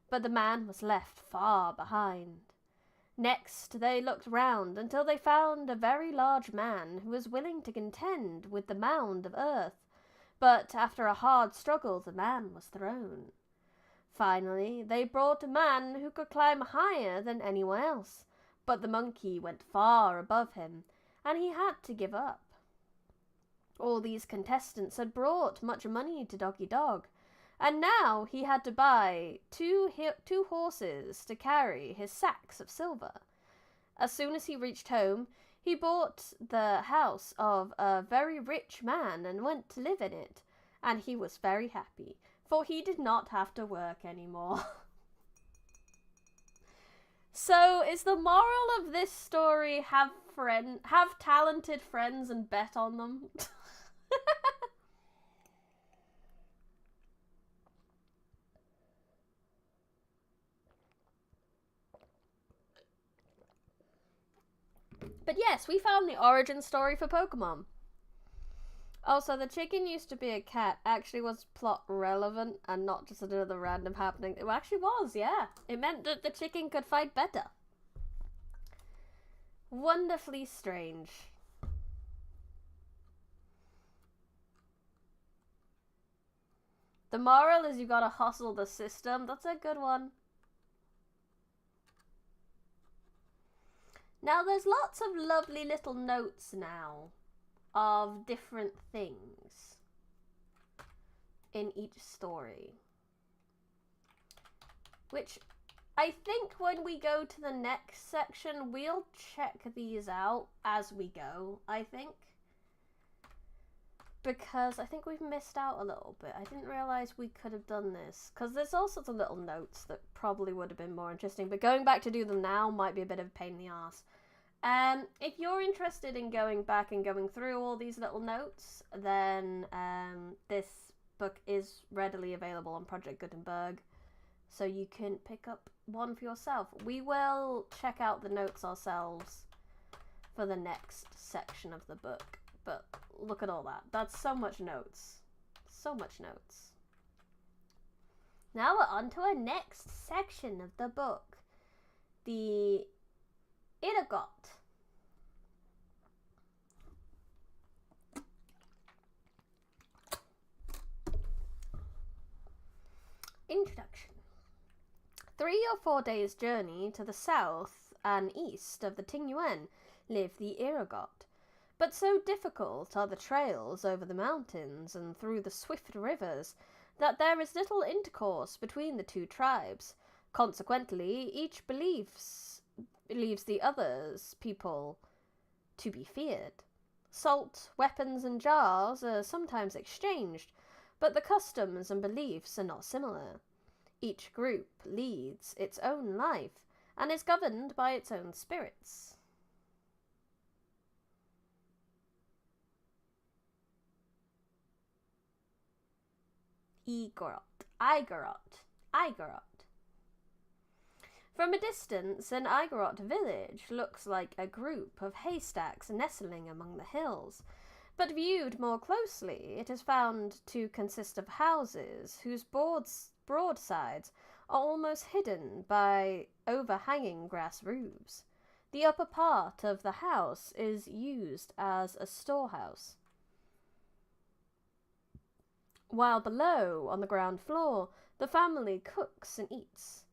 A: but the man was left far behind. Next, they looked round until they found a very large man who was willing to contend with the mound of earth, but after a hard struggle the man was thrown. Finally, they brought a man who could climb higher than anyone else, but the monkey went far above him, and he had to give up. All these contestants had brought much money to Doggy Dog, and now he had to buy two horses to carry his sacks of silver. As soon as he reached home, he bought the house of a very rich man and went to live in it, and he was very happy, for he did not have to work anymore. So, is the moral of this story have talented friends and bet on them? But yes, we found the origin story for Pokemon. Also, the chicken used to be a cat actually was plot relevant and not just another random happening. It actually was, yeah. It meant that the chicken could fight better. Wonderfully strange. The moral is you gotta hustle the system. That's a good one. Now, there's lots of lovely little notes now of different things in each story, which I think when we go to the next section, we'll check these out as we go, I think. Because I think we've missed out a little bit. I didn't realise we could have done this. Because there's all sorts of little notes that probably would have been more interesting. But going back to do them now might be a bit of a pain in the arse. If you're interested in going back and going through all these little notes, then this book is readily available on Project Gutenberg. So you can pick up one for yourself. We will check out the notes ourselves for the next section of the book. But look at all that. That's so much notes. So much notes. Now we're on to our next section of the book. The Irgot. Introduction. 3 or 4 days' journey to the south and east of the Tingyuan live the Irgot. But so difficult are the trails over the mountains and through the swift rivers that there is little intercourse between the two tribes. Consequently, each believes the other's people to be feared. Salt, weapons, and jars are sometimes exchanged, but the customs and beliefs are not similar. Each group leads its own life and is governed by its own spirits. Igorot. From a distance, an Igorot village looks like a group of haystacks nestling among the hills, but viewed more closely, it is found to consist of houses whose broad sides are almost hidden by overhanging grass roofs. The upper part of the house is used as a storehouse, while below, on the ground floor, the family cooks and eats.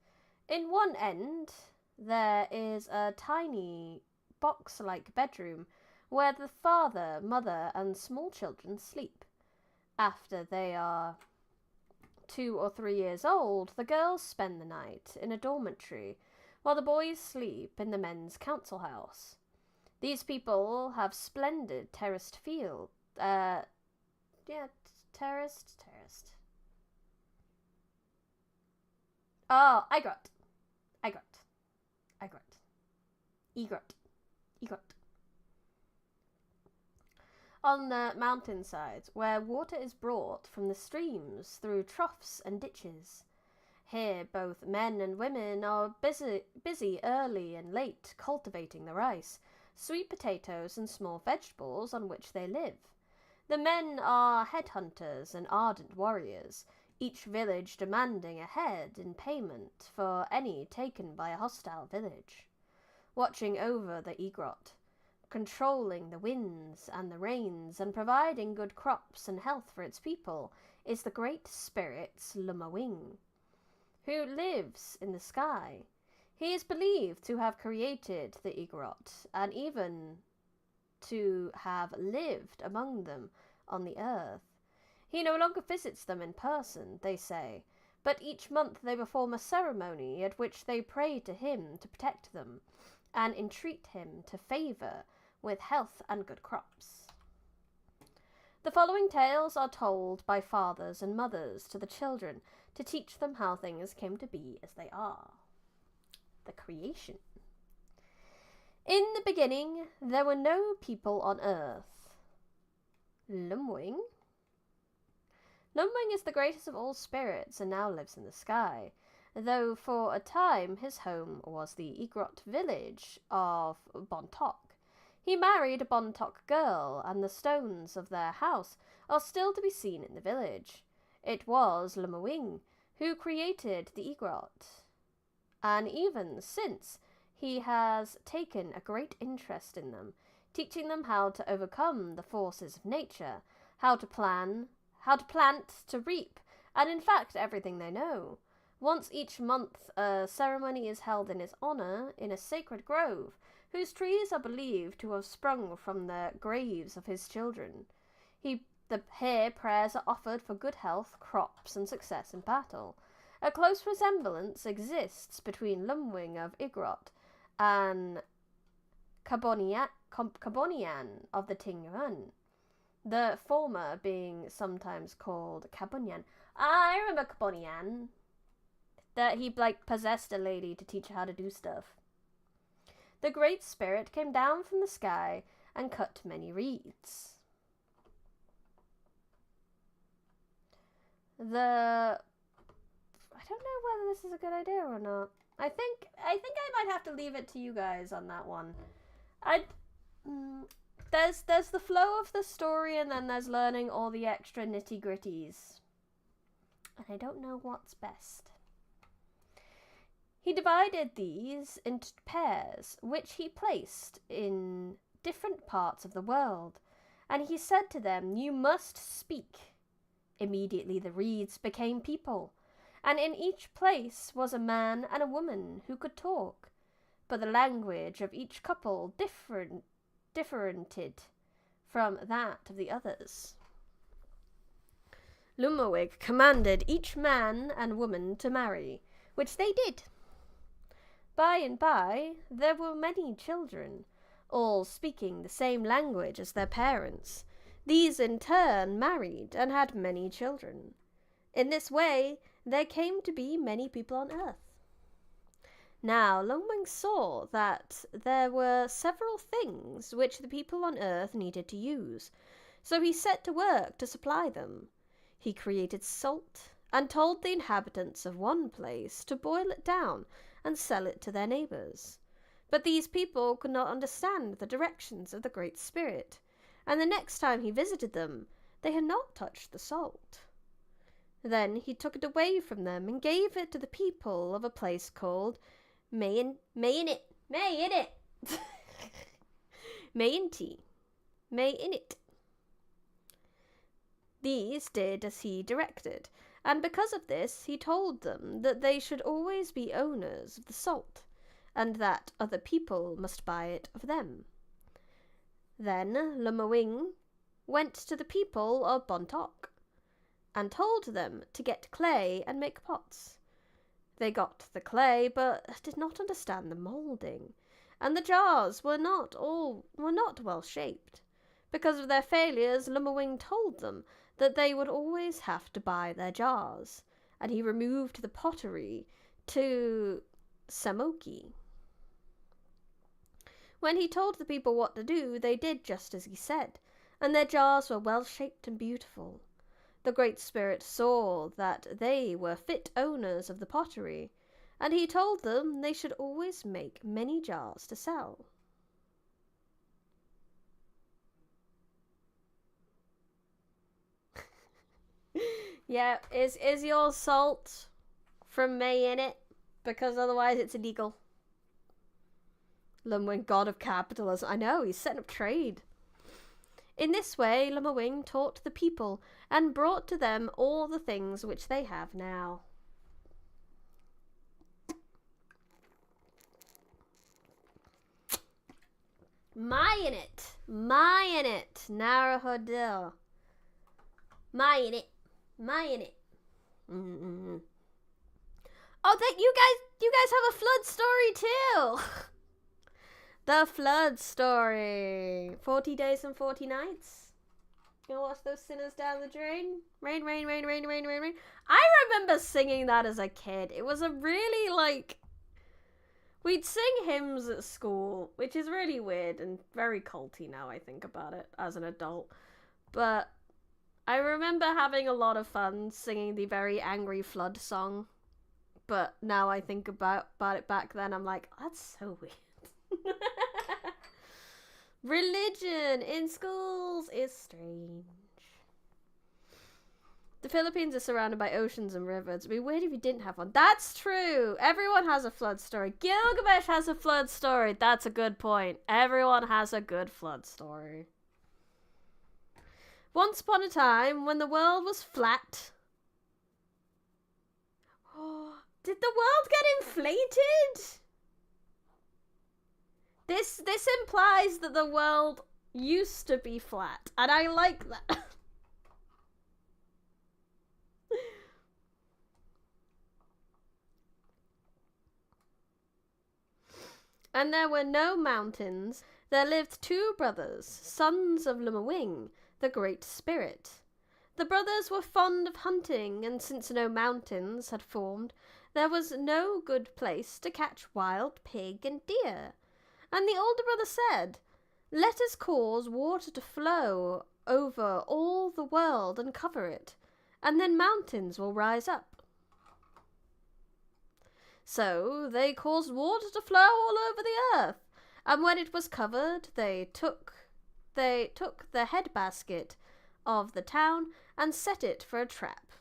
A: In one end, there is a tiny box-like bedroom where the father, mother, and small children sleep. After they are 2 or 3 years old, the girls spend the night in a dormitory, while the boys sleep in the men's council house. These people have splendid terraced terraced. Oh, Egret. On the mountainsides, where water is brought from the streams through troughs and ditches. Here both men and women are busy early and late cultivating the rice, sweet potatoes and small vegetables on which they live. The men are headhunters and ardent warriors, each village demanding a head in payment for any taken by a hostile village. Watching over the Egret, controlling the winds and the rains, and providing good crops and health for its people, is the great spirit Lumawing, who lives in the sky. He is believed to have created the Egret, and even to have lived among them on the earth. He no longer visits them in person, they say, but each month they perform a ceremony at which they pray to him to protect them, and entreat him to favour with health and good crops. The following tales are told by fathers and mothers to the children to teach them how things came to be as they are. The creation. In the beginning, there were no people on earth. Lumwing is the greatest of all spirits and now lives in the sky, though for a time his home was the Egret village of Bontoc. He married a Bontoc girl, and the stones of their house are still to be seen in the village. It was Lumawing who created the Egret, and even since he has taken a great interest in them, teaching them how to overcome the forces of nature, how to plant, to reap, and in fact everything they know. Once each month a ceremony is held in his honour in a sacred grove, whose trees are believed to have sprung from the graves of his children. Here prayers are offered for good health, crops, and success in battle. A close resemblance exists between Lumwing of Egret and Cabonian of the Tingyuan, the former being sometimes called Cabonian. I remember Cabonian, that he possessed a lady to teach her how to do stuff. The Great Spirit came down from the sky and cut many reeds. I don't know whether this is a good idea or not. I think I might have to leave it to you guys on that one. There's the flow of the story, and then there's learning all the extra nitty-gritties. And I don't know what's best. He divided these into pairs, which he placed in different parts of the world, and he said to them, "You must speak." Immediately the reeds became people, and in each place was a man and a woman who could talk, but the language of each couple differented from that of the others. Lumawig commanded each man and woman to marry, which they did. By and by, there were many children, all speaking the same language as their parents. These in turn married and had many children. In this way, there came to be many people on earth. Now, Lumwing saw that there were several things which the people on earth needed to use, so he set to work to supply them. He created salt and told the inhabitants of one place to boil it down and sell it to their neighbours. But these people could not understand the directions of the Great Spirit, and the next time he visited them, they had not touched the salt. Then he took it away from them and gave it to the people of a place called Mayinit. These did as he directed, and because of this he told them that they should always be owners of the salt, and that other people must buy it of them. Then Lumawing went to the people of Bontoc and told them to get clay and make pots. They got the clay, but did not understand the moulding, and the jars were not well shaped. Because of their failures, Lumberwing told them that they would always have to buy their jars, and he removed the pottery to Samoki. When he told the people what to do, they did just as he said, and their jars were well shaped and beautiful. The Great Spirit saw that they were fit owners of the pottery, and he told them they should always make many jars to sell. Yeah, is your salt from May in it? Because otherwise it's illegal. Lumberwing, god of capitalism. I know, he's setting up trade. In this way, Lumberwing taught the people and brought to them all the things which they have now. Mayanit, Naruhodo. Mayanit. Oh, that you guys have a flood story too. The flood story. 40 days and 40 nights. Gonna watch those sinners down the drain. Rain, rain, rain, rain, rain, rain, rain. I remember singing that as a kid. It was a really, like... We'd sing hymns at school, which is really weird and very culty now I think about it as an adult. But I remember having a lot of fun singing the very angry flood song. But now I think about it back then, I'm like, that's so weird. Religion in schools is strange. The Philippines are surrounded by oceans and rivers. It'd be weird if you didn't have one. That's true. Everyone has a flood story. Gilgamesh has a flood story. That's a good point. Everyone has a good flood story. Once upon a time, when the world was flat... Did the world get inflated? This implies that the world used to be flat, and I like that. And there were no mountains. There lived two brothers, sons of Lumberwing, the Great Spirit. The brothers were fond of hunting, and since no mountains had formed, there was no good place to catch wild pig and deer. And the older brother said, "Let us cause water to flow over all the world and cover it, and then mountains will rise up." So they caused water to flow all over the earth, and when it was covered, they took the head basket of the town and set it for a trap.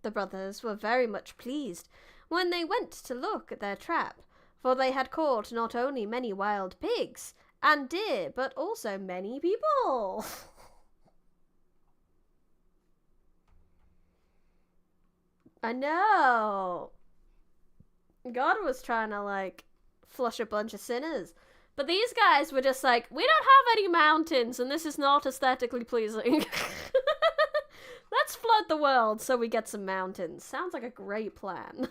A: The brothers were very much pleased when they went to look at their trap, for they had caught not only many wild pigs and deer, but also many people. I know. God was trying to, like, flush a bunch of sinners. But these guys were just like, we don't have any mountains, and this is not aesthetically pleasing. Let's flood the world so we get some mountains. Sounds like a great plan.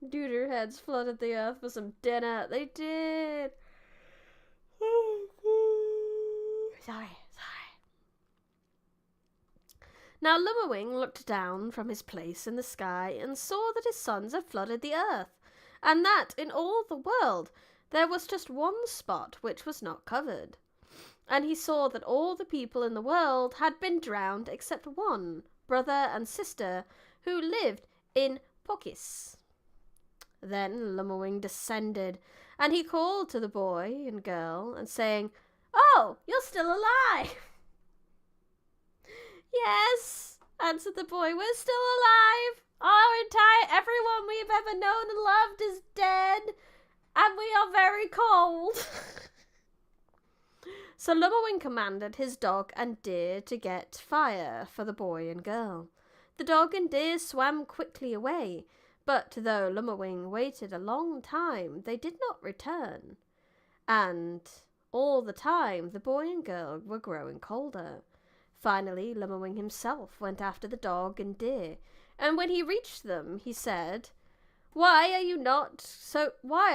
A: Duderheads flooded the earth for some dinner. They did. Sorry. Now Lumberwing looked down from his place in the sky and saw that his sons had flooded the earth, and that in all the world there was just one spot which was not covered. And he saw that all the people in the world had been drowned except one, brother and sister, who lived in Pokis. Then Lumberwing descended, and he called to the boy and girl, and saying, "Oh, you're still alive!" "Yes," answered the boy, "we're still alive. Everyone we've ever known and loved is dead, and we are very cold." So Lumberwing commanded his dog and deer to get fire for the boy and girl. The dog and deer swam quickly away, but though Lumberwing waited a long time, they did not return. And all the time the boy and girl were growing colder. Finally, Limmerwing himself went after the dog and deer, and when he reached them, he said, Why are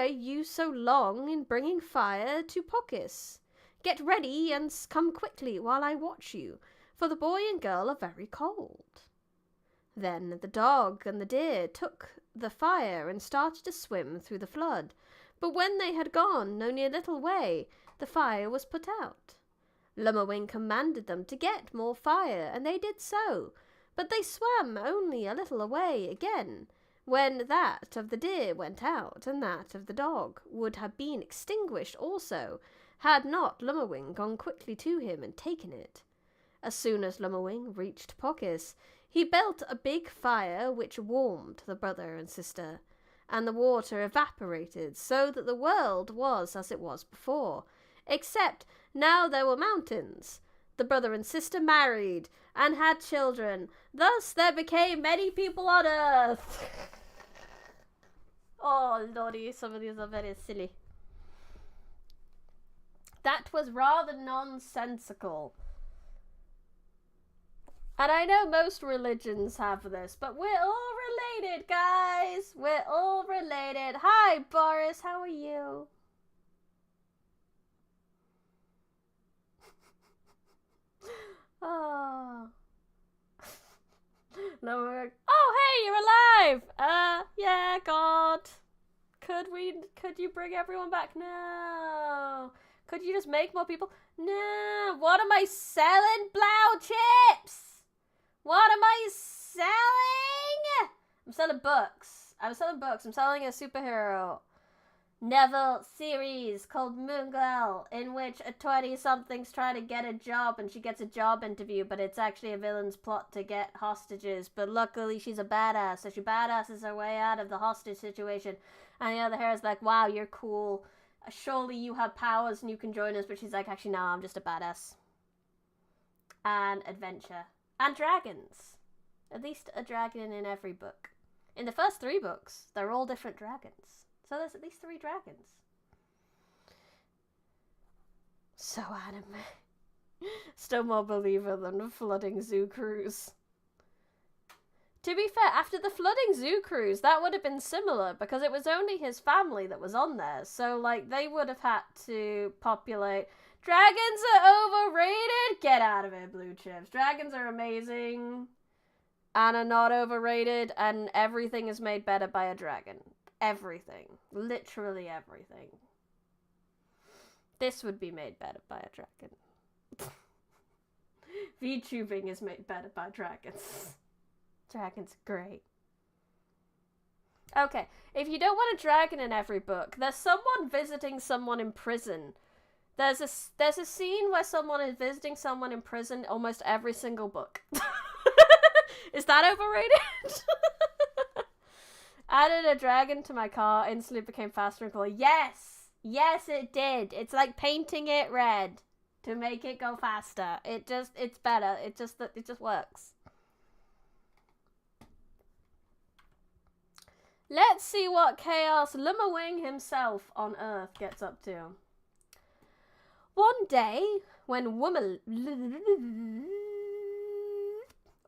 A: you so long in bringing fire to Pockis? Get ready and come quickly while I watch you, for the boy and girl are very cold. Then the dog and the deer took the fire and started to swim through the flood, but when they had gone only a little way, the fire was put out. Limmerwing commanded them to get more fire, and they did so, but they swam only a little away again, when that of the deer went out, and that of the dog would have been extinguished also, had not Limmerwing gone quickly to him and taken it. As soon as Limmerwing reached Pockis, he built a big fire which warmed the brother and sister, and the water evaporated so that the world was as it was before, except now there were mountains. The brother and sister married and had children. Thus there became many people on earth. Oh, lordy, some of these are very silly. That was rather nonsensical. And I know most religions have this, but we're all related, guys. We're all related. Hi, Boris. How are you? Oh. No, oh, hey, you're alive. Yeah, God. Could you bring everyone back? No. Could you just make more people? No. What am I selling? Blau chips. What am I selling? I'm selling books. I'm selling a superhero novel series called Moon Girl, in which a 20-something's trying to get a job and she gets a job interview, but it's actually a villain's plot to get hostages. But luckily she's a badass, so she badasses her way out of the hostage situation. And the other hero's like, wow, you're cool. Surely you have powers and you can join us. But she's like, actually, no, I'm just a badass. And adventure. And dragons. At least a dragon in every book. In the first 3 books, they're all different dragons. So there's at least 3 dragons. So anime. Still more believer than the flooding zoo cruise. To be fair, after the flooding zoo cruise, that would have been similar, because it was only his family that was on there. So, like, they would have had to populate. Dragons are overrated? Get out of it, blue chips. Dragons are amazing and are not overrated, and everything is made better by a dragon. Everything. Literally everything. This would be made better by a dragon. VTubing is made better by dragons. Dragons are great. Okay, if you don't want a dragon in every book, there's someone visiting someone in prison. There's a scene where someone is visiting someone in prison almost every single book. Is that overrated? Added a dragon to my car, instantly became faster and cooler. Yes! Yes, it did. It's like painting it red to make it go faster. It's better. It just works. Let's see what chaos Limmerwing himself on Earth gets up to. One day, when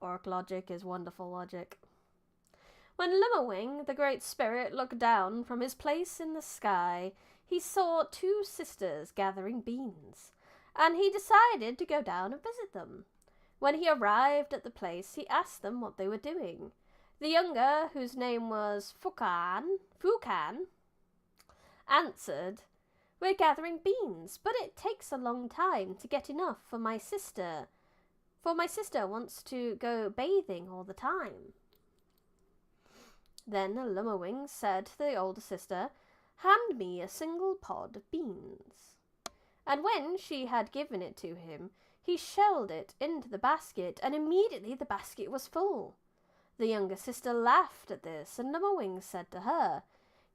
A: Orc logic is wonderful logic. When Limmerwing, the great spirit, looked down from his place in the sky, he saw 2 sisters gathering beans, and he decided to go down and visit them. When he arrived at the place, he asked them what they were doing. The younger, whose name was Fukan, answered, "We're gathering beans, but it takes a long time to get enough for my sister. For my sister wants to go bathing all the time." Then Limmerwing said to the older sister, "Hand me a single pod of beans." And when she had given it to him, he shelled it into the basket, and immediately the basket was full. The younger sister laughed at this, and Limmerwing said to her,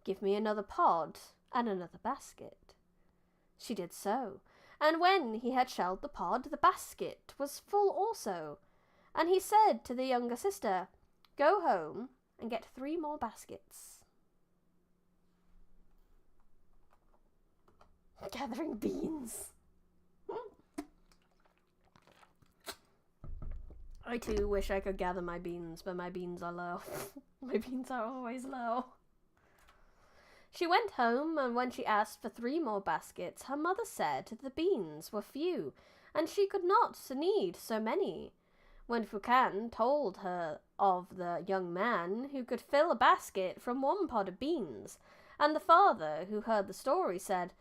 A: "Give me another pod and another basket." She did so, and when he had shelled the pod, the basket was full also. And he said to the younger sister, "Go home and get 3 more baskets." Gathering beans. I too wish I could gather my beans, but my beans are low. My beans are always low. She went home, and when she asked for 3 more baskets, her mother said the beans were few, and she could not need so many. When Fukan told her of the young man who could fill a basket from 1 pod of beans, and the father, who heard the story, said,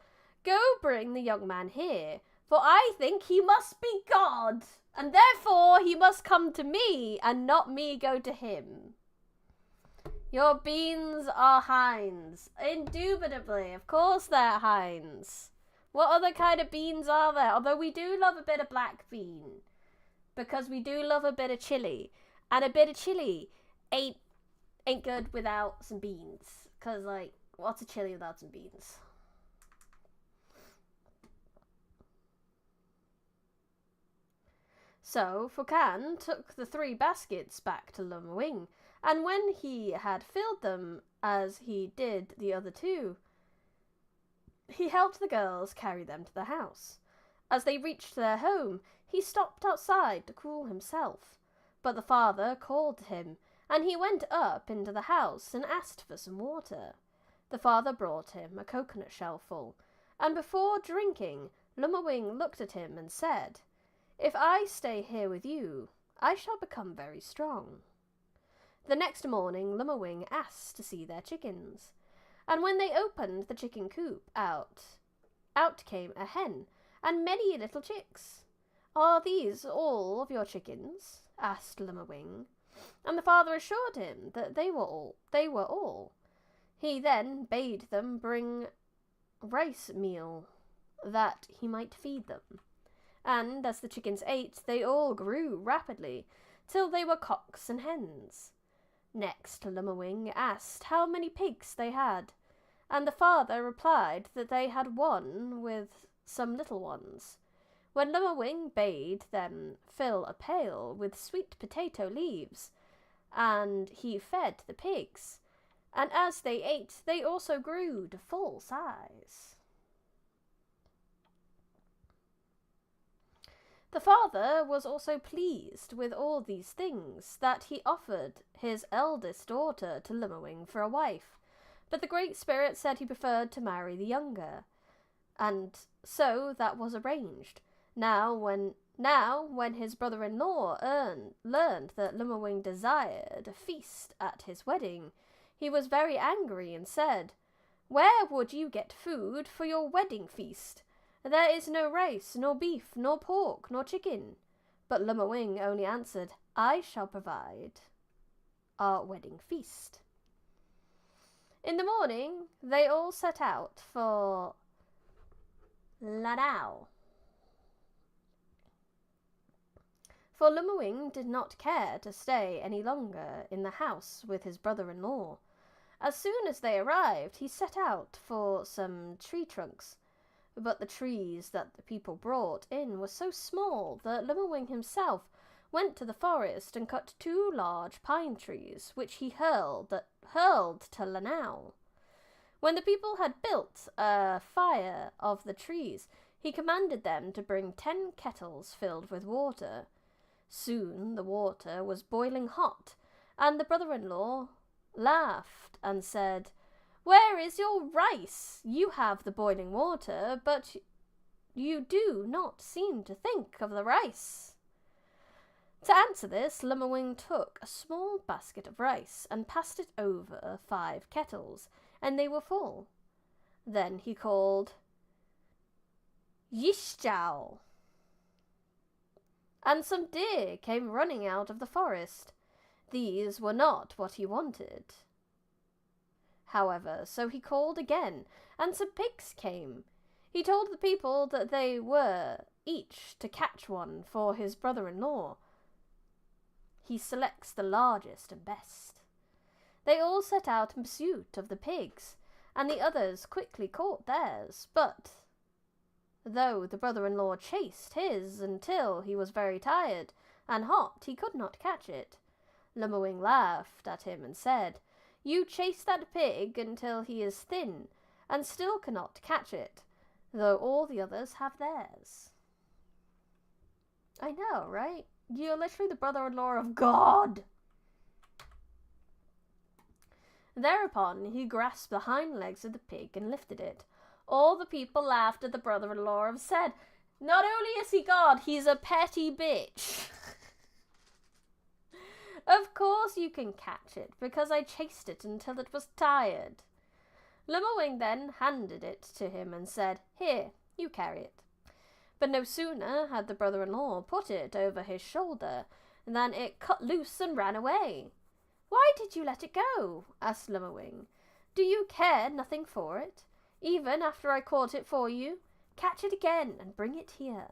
A: "Go bring the young man here, for I think he must be God, and therefore he must come to me, and not me go to him." Your beans are hinds. Indubitably, of course they're hinds. What other kind of beans are there? Although we do love a bit of black bean, because we do love a bit of chili, and a bit of chili ain't good without some beans. Cause like, what's a chili without some beans? So Fukan took the 3 baskets back to Lumawing, and when he had filled them, as he did the other 2, he helped the girls carry them to the house. As they reached their home, he stopped outside to cool himself, but the father called to him, and he went up into the house and asked for some water. The father brought him a coconut shell full, and before drinking, Lumawing looked at him and said, "If I stay here with you, I shall become very strong." The next morning, Lumawing asked to see their chickens, and when they opened the chicken coop, out came a hen and many little chicks. "Are these all of your chickens?" asked Lumawing, and the father assured him that they were all. He then bade them bring rice meal, that he might feed them. And as the chickens ate, they all grew rapidly, till they were cocks and hens. Next, Lumawing asked how many pigs they had, and the father replied that they had 1 with some little ones. When Lumawing bade them fill a pail with sweet potato leaves, and he fed the pigs, and as they ate, they also grew to full size. The father was also pleased with all these things, that he offered his eldest daughter to Lumawing for a wife, but the Great Spirit said he preferred to marry the younger, and so that was arranged. Now when his brother-in-law learned that Lumawing desired a feast at his wedding, he was very angry and said, "Where would you get food for your wedding feast? There is no rice, nor beef, nor pork, nor chicken." But Lumawing only answered, "I shall provide our wedding feast." In the morning, they all set out for Lanao. For Lumawing did not care to stay any longer in the house with his brother-in-law. As soon as they arrived, he set out for some tree trunks, but the trees that the people brought in were so small that Lumawing himself went to the forest and cut 2 large pine trees, which he hurled to Lanao. When the people had built a fire of the trees, he commanded them to bring 10 kettles filled with water. Soon the water was boiling hot, and the brother-in-law laughed and said, "Where is your rice? You have the boiling water, but you do not seem to think of the rice." To answer this, Lumawing took a small basket of rice and passed it over 5 kettles, and they were full. Then he called, "Yishchow!" and some deer came running out of the forest. These were not what he wanted, however, so he called again, and some pigs came. He told the people that they were each to catch one for his brother-in-law. He selects the largest and best. They all set out in pursuit of the pigs, and the others quickly caught theirs, but though the brother-in-law chased his until he was very tired and hot, he could not catch it. Lumawing laughed at him and said, "You chase that pig until he is thin, and still cannot catch it, though all the others have theirs." I know, right? You're literally the brother-in-law of God. Thereupon he grasped the hind legs of the pig and lifted it. All the people laughed at the brother-in-law and said, "Not only is he God, he's a petty bitch." "Of course you can catch it, because I chased it until it was tired." Limmerwing then handed it to him and said, "Here, you carry it." But no sooner had the brother-in-law put it over his shoulder than it cut loose and ran away. "Why did you let it go?" asked Limmerwing. "Do you care nothing for it? Even after I caught it for you? Catch it again and bring it here."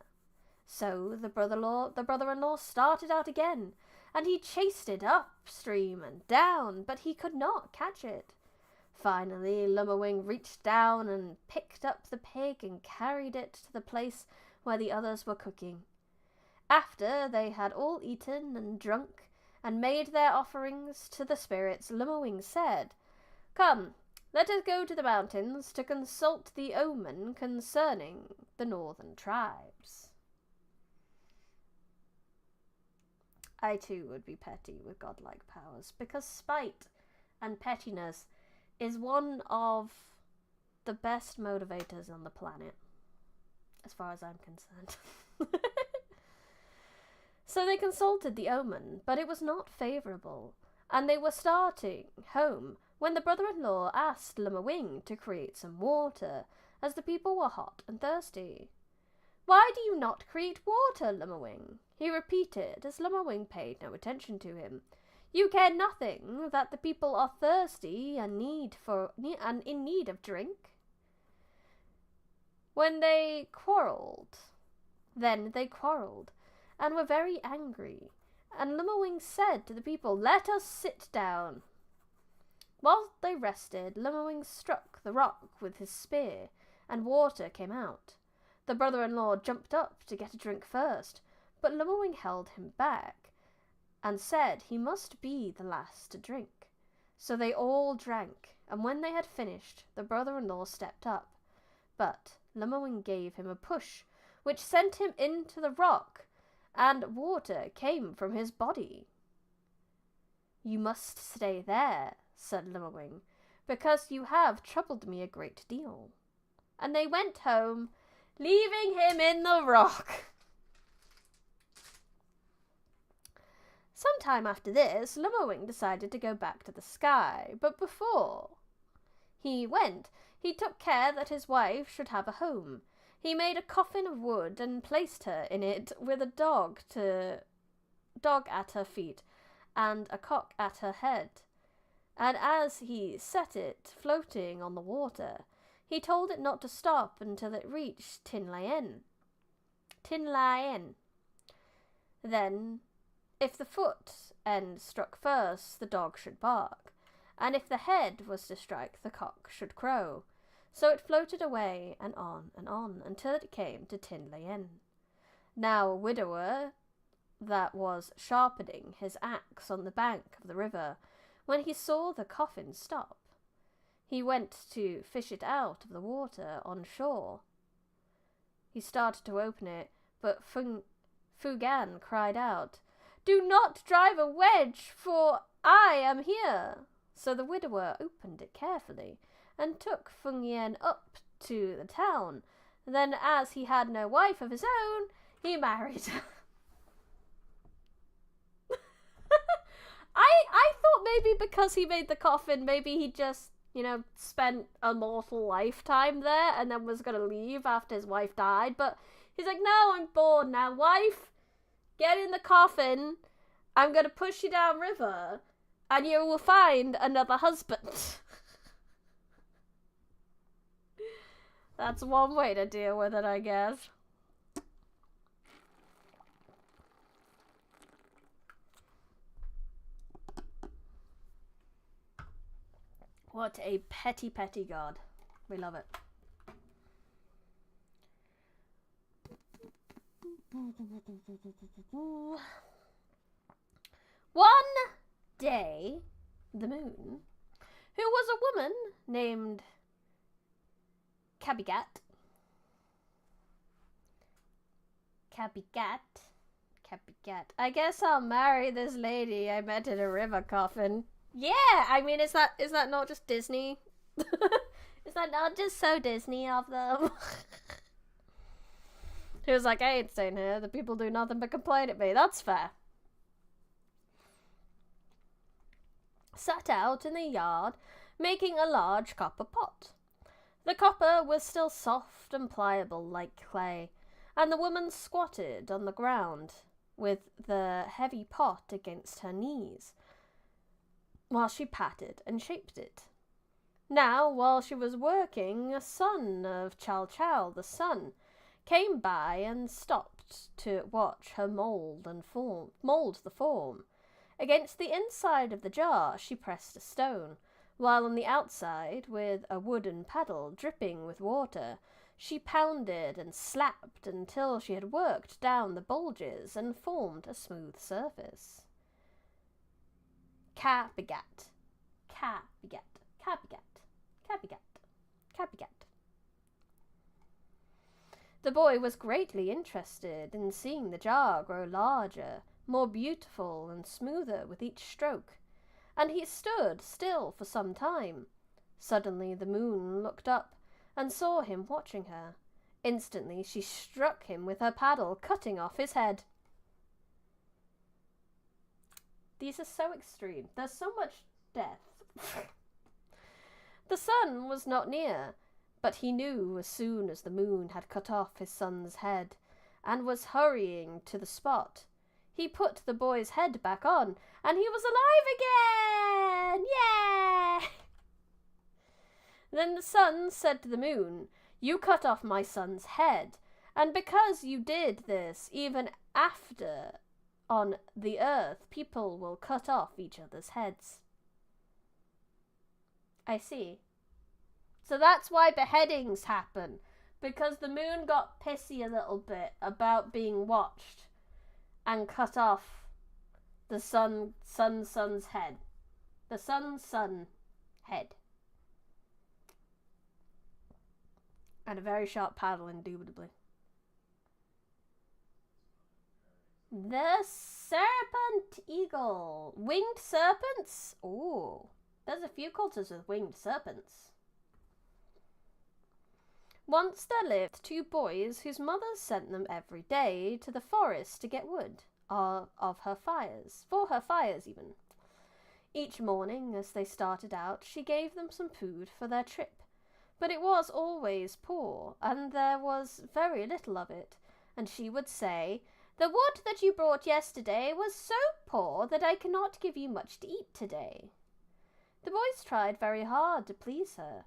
A: So the brother-in-law started out again, and he chased it upstream and down, but he could not catch it. Finally, Limmerwing reached down and picked up the pig and carried it to the place where the others were cooking. After they had all eaten and drunk and made their offerings to the spirits, Limmerwing said, "Come, let us go to the mountains to consult the omen concerning the northern tribes." I too would be petty with godlike powers, because spite and pettiness is one of the best motivators on the planet, as far as I'm concerned. So they consulted the omen, but it was not favourable, and they were starting home when the brother-in-law asked Limmerwing to create some water, as the people were hot and thirsty. "Why do you not create water, Limmerwing?" he repeated, as Limmerwing paid no attention to him. "You care nothing that the people are thirsty and in need of drink?" Then they quarrelled, and were very angry, and Limmerwing said to the people, "Let us sit down." While they rested, Limmerwing struck the rock with his spear, and water came out. The brother-in-law jumped up to get a drink first, but Limmerwing held him back, and said he must be the last to drink. So they all drank, and when they had finished, the brother-in-law stepped up, but Limmerwing gave him a push, which sent him into the rock, and water came from his body. "You must stay there," said Limmerwing, "because you have troubled me a great deal." And they went home, leaving him in the rock. Some time after this, Limmerwing decided to go back to the sky, but before he went, he took care that his wife should have a home. He made a coffin of wood and placed her in it with a dog at her feet and a cock at her head. And as he set it floating on the water, he told it not to stop until it reached Tin Lion. Then, if the foot end struck first, the dog should bark, and if the head was to strike, the cock should crow. So it floated away and on until it came to Tin Lion. Now a widower that was sharpening his axe on the bank of the river, when he saw the coffin stop, he went to fish it out of the water on shore. He started to open it, but Fugan cried out, "Do not drive a wedge, for I am here." So the widower opened it carefully, and took Fungyen up to the town. Then, as he had no wife of his own, he married her. I thought maybe because he made the coffin, maybe he just, spent a mortal lifetime there and then was going to leave after his wife died. But he's like, "No, I'm bored now. Wife, get in the coffin. I'm going to push you down river and you will find another husband." That's one way to deal with it, I guess. What a petty, petty god. We love it. One day, the moon, who was a woman named Cabigat, Copycat. I guess I'll marry this lady I met in a river coffin. Yeah, I mean, is that not just Disney? Is that not just so Disney of them? He was like, I ain't staying here. The people do nothing but complain at me. That's fair. Sat out in the yard, making a large copper pot. The copper was still soft and pliable like clay, and the woman squatted on the ground with the heavy pot against her knees, while she patted and shaped it. Now, while she was working, a son of Chow Chow, the sun, came by and stopped to watch her mould the form. Against the inside of the jar she pressed a stone, while on the outside, with a wooden paddle dripping with water, she pounded and slapped until she had worked down the bulges and formed a smooth surface. Copycat, copycat, copycat, copycat, copycat. The boy was greatly interested in seeing the jar grow larger, more beautiful and smoother with each stroke, and he stood still for some time. Suddenly the moon looked up and saw him watching her. Instantly she struck him with her paddle, cutting off his head. These are so extreme. There's so much death. The sun was not near, but he knew as soon as the moon had cut off his son's head, and was hurrying to the spot. He put the boy's head back on, and he was alive again! Yay! Then the sun said to the moon, You cut off my son's head, and because you did this, even after on the earth, people will cut off each other's heads. I see. So that's why beheadings happen, because the moon got pissy a little bit about being watched and cut off the son's head. The son's head. And a very sharp paddle, indubitably. The serpent eagle. Winged serpents? Ooh. There's a few cultures with winged serpents. Once there lived two boys whose mothers sent them every day to the forest to get wood for her fires even. Each morning as they started out, she gave them some food for their trip, but it was always poor, and there was very little of it, and she would say, The wood that you brought yesterday was so poor that I cannot give you much to eat today. The boys tried very hard to please her,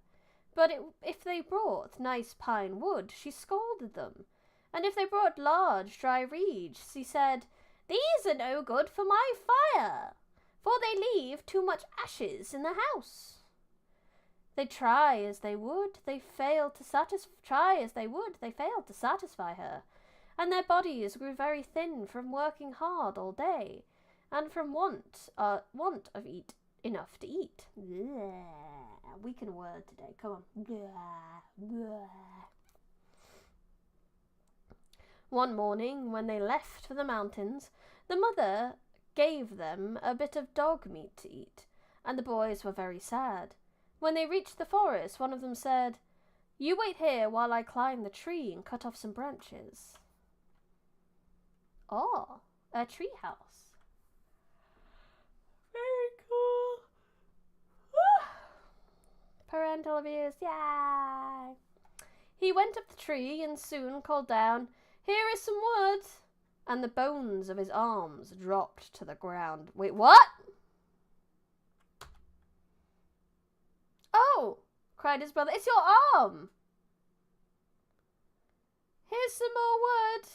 A: but if they brought nice pine wood, she scolded them, and if they brought large dry reeds, she said, These are no good for my fire, for they leave too much ashes in the house. They try as they would, they failed to satisfy her, and their bodies grew very thin from working hard all day, and from want of enough to eat. We can word today. Come on. One morning, when they left for the mountains, the mother gave them a bit of dog meat to eat, and the boys were very sad. When they reached the forest, one of them said, You wait here while I climb the tree and cut off some branches. Oh, a tree house. Very cool. Parental abuse, yay! He went up the tree and soon called down, Here is some wood! And the bones of his arms dropped to the ground. Wait, what? Oh, cried his brother, It's your arm! Here's some more wood,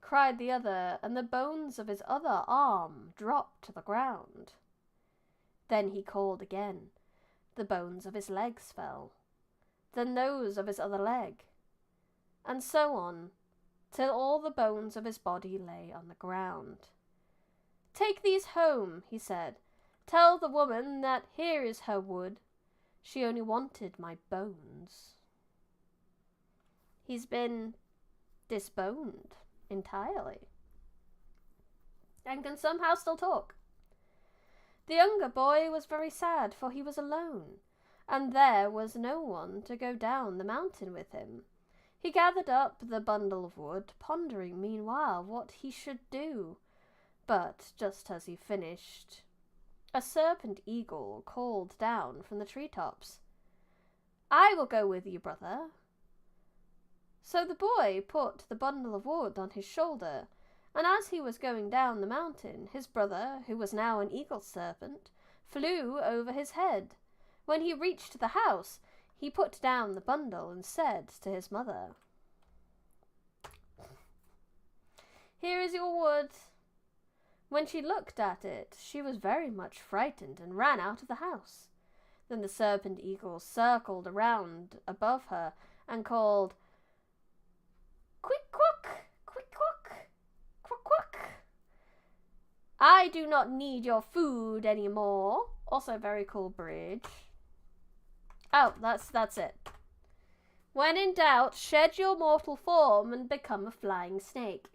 A: cried the other, and the bones of his other arm dropped to the ground. Then he called again. The bones of his legs fell, then those of his other leg, and so on, till all the bones of his body lay on the ground. Take these home, he said. Tell the woman that here is her wood. She only wanted my bones. He's been disboned entirely. and can somehow still talk. The younger boy was very sad, for he was alone, and there was no one to go down the mountain with him. He gathered up the bundle of wood, pondering meanwhile what he should do. But just as he finished, a serpent eagle called down from the treetops, "I will go with you, brother." So the boy put the bundle of wood on his shoulder, and as he was going down the mountain, his brother, who was now an eagle serpent, flew over his head. When he reached the house, he put down the bundle and said to his mother, "Here is your wood." When she looked at it, she was very much frightened and ran out of the house. Then the serpent eagle circled around above her and called, "Quick, quack, quick, quack, quack, quack. I do not need your food anymore." Also very cool bridge. Oh, that's it. When in doubt, shed your mortal form and become a flying snake.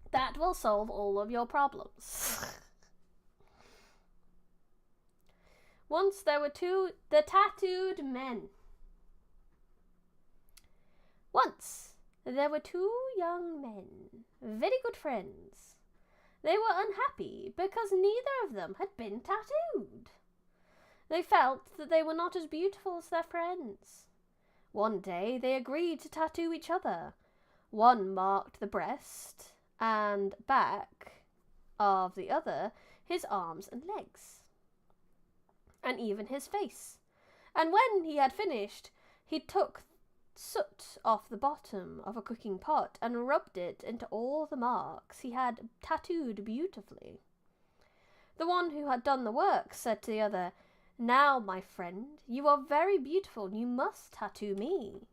A: That will solve all of your problems. Once there were the tattooed men. Once there were two young men, very good friends. They were unhappy because neither of them had been tattooed. They felt that they were not as beautiful as their friends. One day they agreed to tattoo each other. One marked the breast and back of the other, his arms and legs, and even his face. And when he had finished, he took soot off the bottom of a cooking pot and rubbed it into all the marks he had tattooed beautifully. The one who had done the work said to the other, "Now, my friend, you are very beautiful, and you must tattoo me."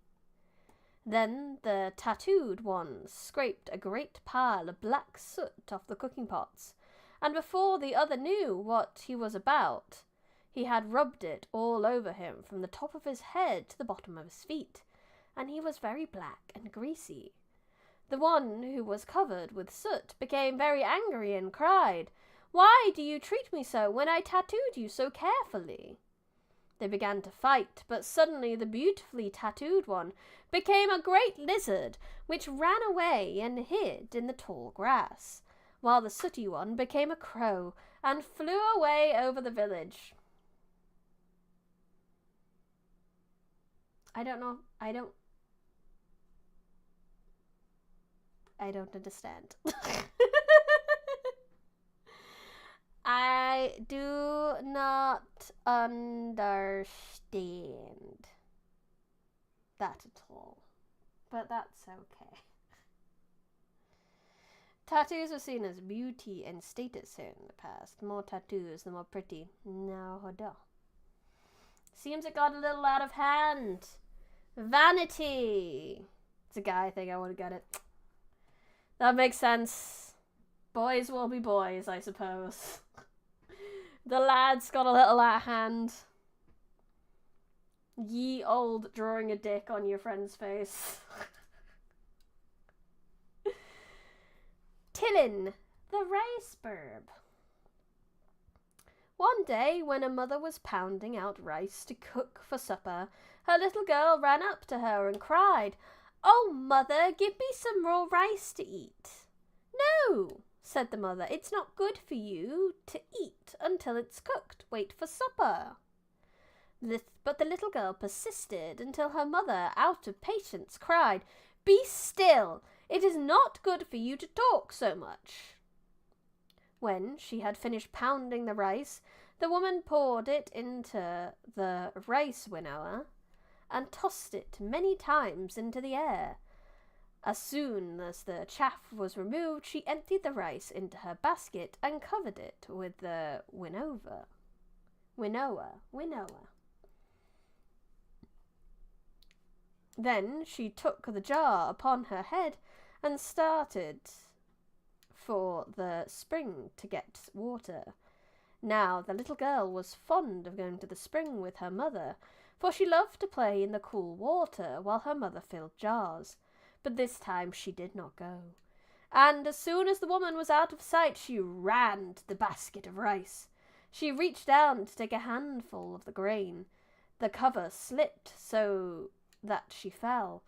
A: Then the tattooed one scraped a great pile of black soot off the cooking pots, and before the other knew what he was about, he had rubbed it all over him from the top of his head to the bottom of his feet, and he was very black and greasy. The one who was covered with soot became very angry and cried, "Why do you treat me so when I tattooed you so carefully?" They began to fight, but suddenly the beautifully tattooed one became a great lizard, which ran away and hid in the tall grass, while the sooty one became a crow and flew away over the village. I don't understand. I do not understand that at all, but that's okay. Tattoos were seen as beauty and status here in the past. More tattoos, the more pretty. No, seems it got a little out of hand. Vanity. It's a guy thing, I want to get it. That makes sense. Boys will be boys, I suppose. The lads got a little out of hand. Ye old drawing a dick on your friend's face. Tillin, the rice burb. One day, when a mother was pounding out rice to cook for supper, her little girl ran up to her and cried, "Oh, mother, give me some raw rice to eat." "No," said the mother, "it's not good for you to eat until it's cooked. Wait for supper." But the little girl persisted until her mother, out of patience, cried, "Be still! It is not good for you to talk so much." When she had finished pounding the rice, the woman poured it into the rice winnower and tossed it many times into the air. As soon as the chaff was removed, she emptied the rice into her basket and covered it with the winnower. Then she took the jar upon her head and started for the spring to get water. Now the little girl was fond of going to the spring with her mother, for she loved to play in the cool water while her mother filled jars. But this time she did not go. And as soon as the woman was out of sight, she ran to the basket of rice. She reached down to take a handful of the grain. The cover slipped so that she fell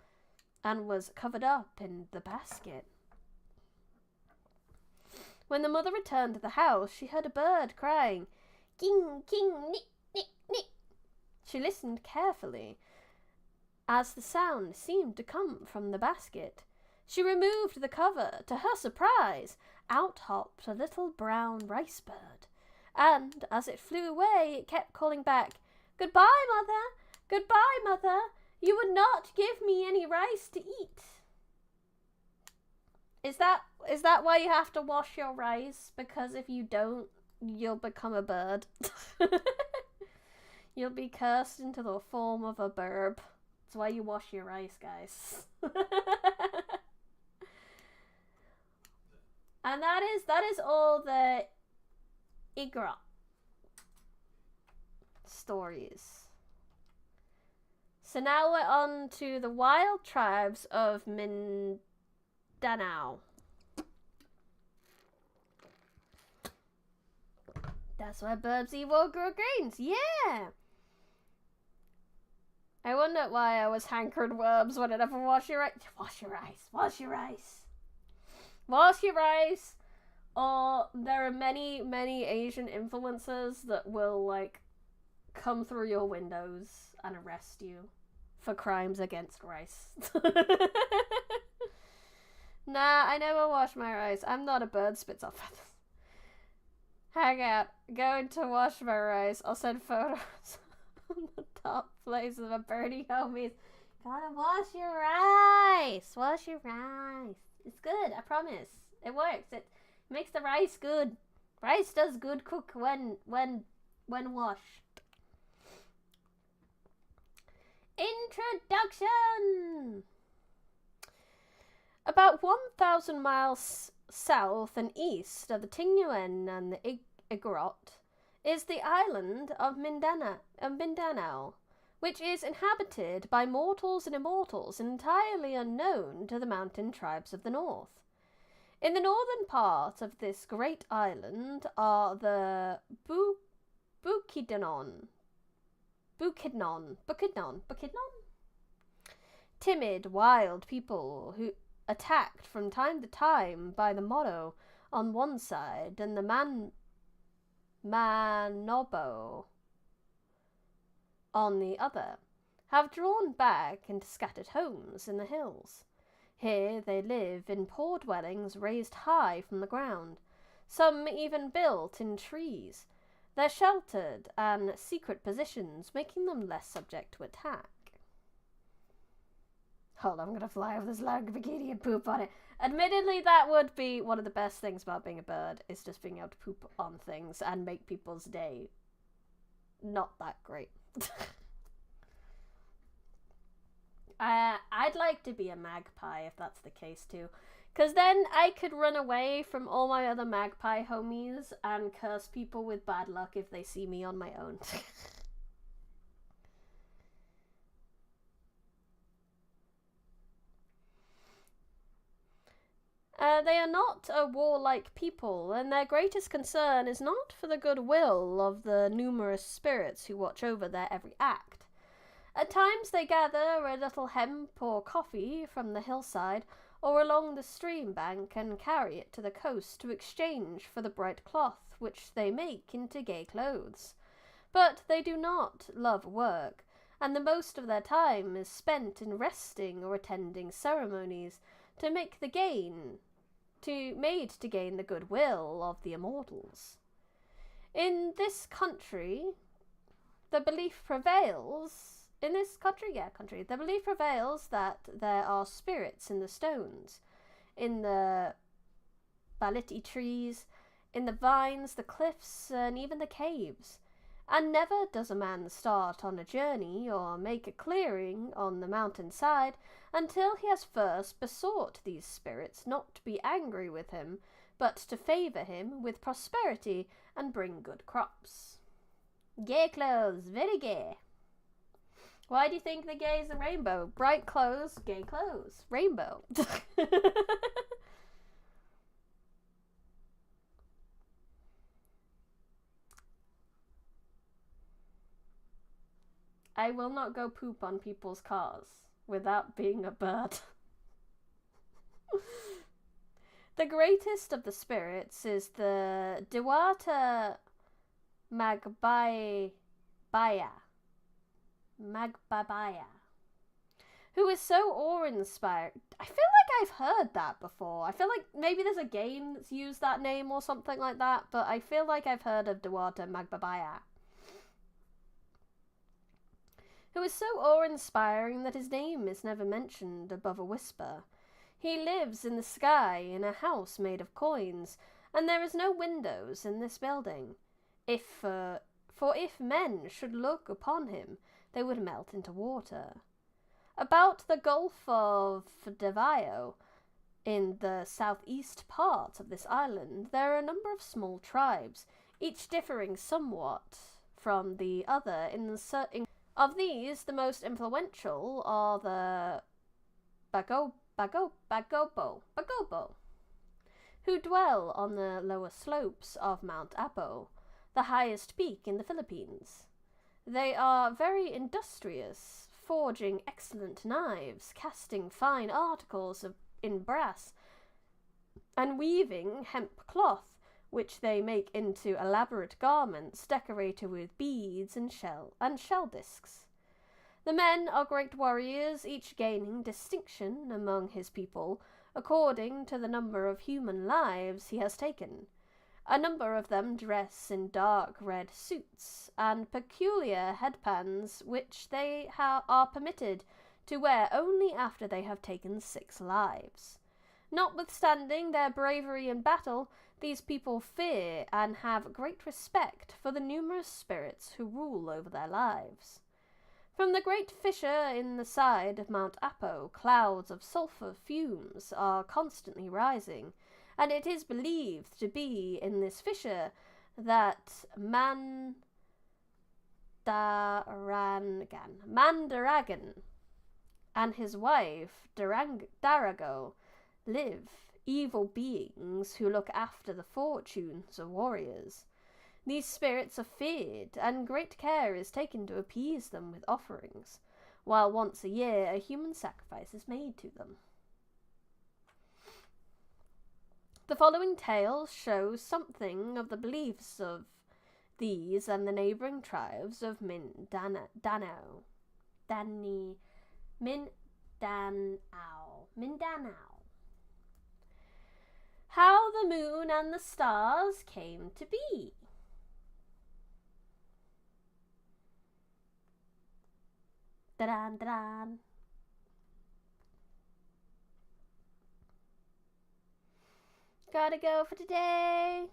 A: and was covered up in the basket. When the mother returned to the house, she heard a bird crying, "King, king, nick, nick, nick." She listened carefully, as the sound seemed to come from the basket. She removed the cover. To her surprise, out hopped a little brown rice bird, and as it flew away, it kept calling back, "Goodbye, mother! Goodbye, mother! You would not give me any rice to eat." Is that why you have to wash your rice? Because if you don't, you'll become a bird. You'll be cursed into the form of a burb. That's why you wash your rice, guys. And that is all the Igorot stories. So now we're on to the wild tribes of Mindanao. That's why birds eat will grow grains. Yeah. I wonder why I was hankered worms when I never wash your rice. Wash your rice. Wash your rice. Wash your rice. Or there are many, many Asian influencers that will, like, come through your windows and arrest you for crimes against rice. Nah, I never wash my rice. I'm not a bird spits off feathers. Hang out. Going to wash my rice. I'll send photos on the top place of a birdie homies. Gotta wash your rice. Wash your rice. It's good, I promise. It works. It makes the rice good. Rice does good cook when washed. Introduction. About 1,000 miles south and east of the Tinguen and the Igorot is the island of Mindanao, which is inhabited by mortals and immortals entirely unknown to the mountain tribes of the north. In the northern part of this great island are the Bukidnon, timid, wild people who attacked from time to time by the Moro on one side and the Manobo on the other, have drawn back into scattered homes in the hills. Here they live in poor dwellings raised high from the ground, some even built in trees, their sheltered and secret positions making them less subject to attack. Hold on, I'm gonna fly over this long bikini and poop on it. Admittedly, that would be one of the best things about being a bird, is just being able to poop on things and make people's day not that great. I'd like to be a magpie if that's the case too, because then I could run away from all my other magpie homies and curse people with bad luck if they see me on my own. They are not a warlike people, and their greatest concern is not for the goodwill of the numerous spirits who watch over their every act. At times they gather a little hemp or kofi from the hillside or along the stream bank and carry it to the coast to exchange for the bright cloth which they make into gay clothes. But they do not love work, and the most of their time is spent in resting or attending ceremonies to gain the goodwill of the immortals. In this country, the belief prevails that there are spirits in the stones, in the baliti trees, in the vines, the cliffs, and even the caves. And never does a man start on a journey or make a clearing on the mountainside until he has first besought these spirits not to be angry with him, but to favour him with prosperity and bring good crops. Gay clothes, very gay. Why do you think the gay is a rainbow? Bright clothes, gay clothes. Rainbow. I will not go poop on people's cars without being a bird. The greatest of the spirits is the Dewata Magbaya, who is so awe-inspired. I feel like I've heard that before. I feel like maybe there's a game that's used that name or something like that, but I feel like I've heard of Dewata Magbaya, who is so awe-inspiring that his name is never mentioned above a whisper. He lives in the sky in a house made of coins, and there is no windows in this building. For if men should look upon him, they would melt into water. About the Gulf of Davao, in the southeast part of this island, there are a number of small tribes, each differing somewhat from the other in the certain. Of these, the most influential are the Bagobo, who dwell on the lower slopes of Mount Apo, the highest peak in the Philippines. They are very industrious, forging excellent knives, casting fine articles in brass, and weaving hemp cloth, which they make into elaborate garments decorated with beads and shell discs. The men are great warriors, each gaining distinction among his people according to the number of human lives he has taken. A number of them dress in dark red suits and peculiar headbands, which they are permitted to wear only after they have taken 6 lives. Notwithstanding their bravery in battle, these people fear and have great respect for the numerous spirits who rule over their lives. From the great fissure in the side of Mount Apo, clouds of sulphur fumes are constantly rising, and it is believed to be in this fissure that Mandaragan and his wife Darago live, evil beings who look after the fortunes of warriors. These spirits are feared, and great care is taken to appease them with offerings, while once a year a human sacrifice is made to them. The following tale shows something of the beliefs of these and the neighbouring tribes of Mindanao. How the moon and the stars came to be. Da-dan, da-dan. Gotta go for today.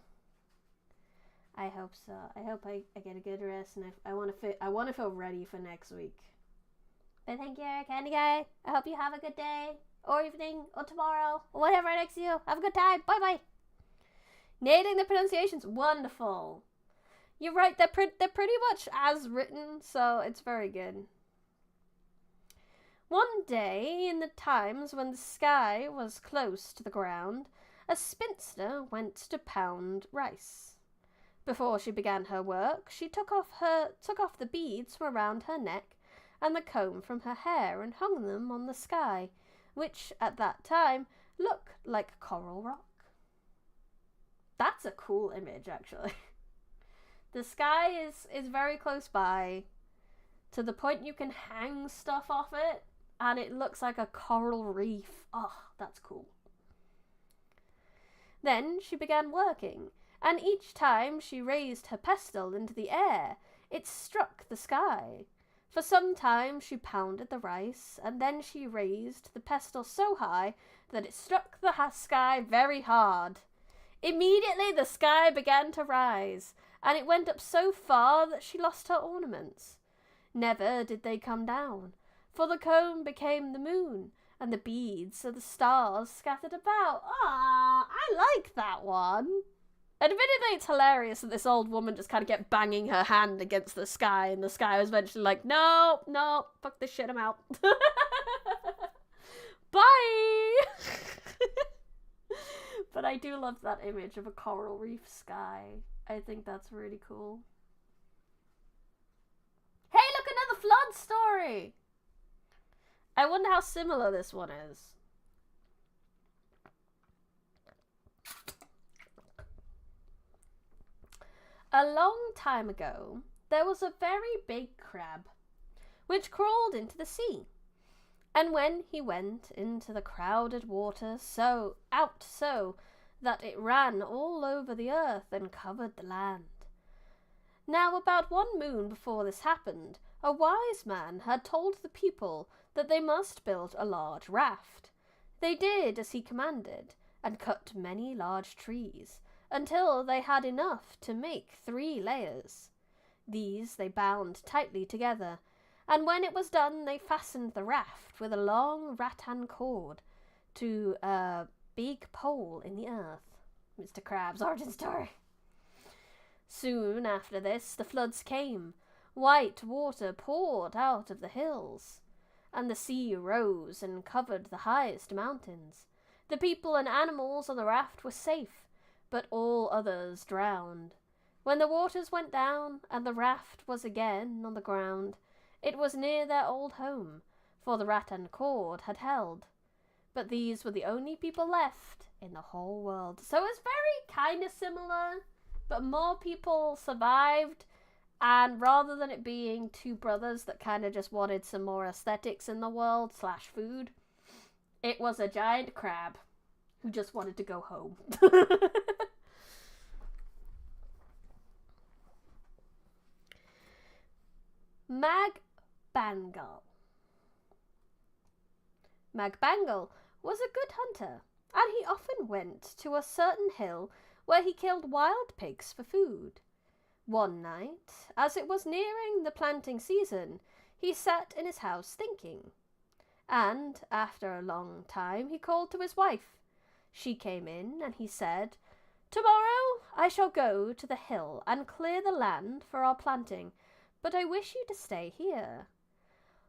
A: I hope so. I hope I get a good rest, and I want to feel ready for next week. But thank you, Candy Guy. I hope you have a good day, or evening, or tomorrow, or whatever next to you. Have a good time. Bye bye. Nailing the pronunciations, wonderful. You're right. They're pretty much as written, so it's very good. One day, in the times when the sky was close to the ground, a spinster went to pound rice. Before she began her work, she took off the beads from around her neck and the comb from her hair and hung them on the sky, which at that time looked like coral rock. That's a cool image, actually. The sky is very close by, to the point you can hang stuff off it, and it looks like a coral reef. Oh, that's cool. Then she began working, and each time she raised her pestle into the air, it struck the sky. For some time she pounded the rice, and then she raised the pestle so high that it struck the sky very hard. Immediately the sky began to rise, and it went up so far that she lost her ornaments. Never did they come down, for the comb became the moon, and the beads of the stars scattered about. Ah, I like that one. Admittedly, it's hilarious that this old woman just kind of kept banging her hand against the sky, and the sky was eventually like, no, fuck this shit, I'm out. Bye! But I do love that image of a coral reef sky. I think that's really cool. Hey, look, another flood story! I wonder how similar this one is. A long time ago, there was a very big crab, which crawled into the sea. And when he went into the crowded water, so that it ran all over the earth and covered the land. Now, about 1 moon before this happened, a wise man had told the people that they must build a large raft. They did as he commanded, and cut many large trees, until they had enough to make 3 layers. These they bound tightly together, and when it was done they fastened the raft with a long rattan cord to a big pole in the earth. Mr. Crab's origin story. Soon after this the floods came. White water poured out of the hills, and the sea rose and covered the highest mountains. The people and animals on the raft were safe, but all others drowned. When the waters went down, and the raft was again on the ground, it was near their old home, for the rattan cord had held. But these were the only people left in the whole world. So it's very kind of similar, but more people survived, and rather than it being 2 brothers that kind of just wanted some more aesthetics in the world / food, it was a giant crab who just wanted to go home. Mag Bangal. Mag Bangal was a good hunter, and he often went to a certain hill where he killed wild pigs for food. One night, as it was nearing the planting season, he sat in his house thinking, and after a long time he called to his wife. She came in, and he said, "Tomorrow I shall go to the hill and clear the land for our planting, but I wish you to stay here."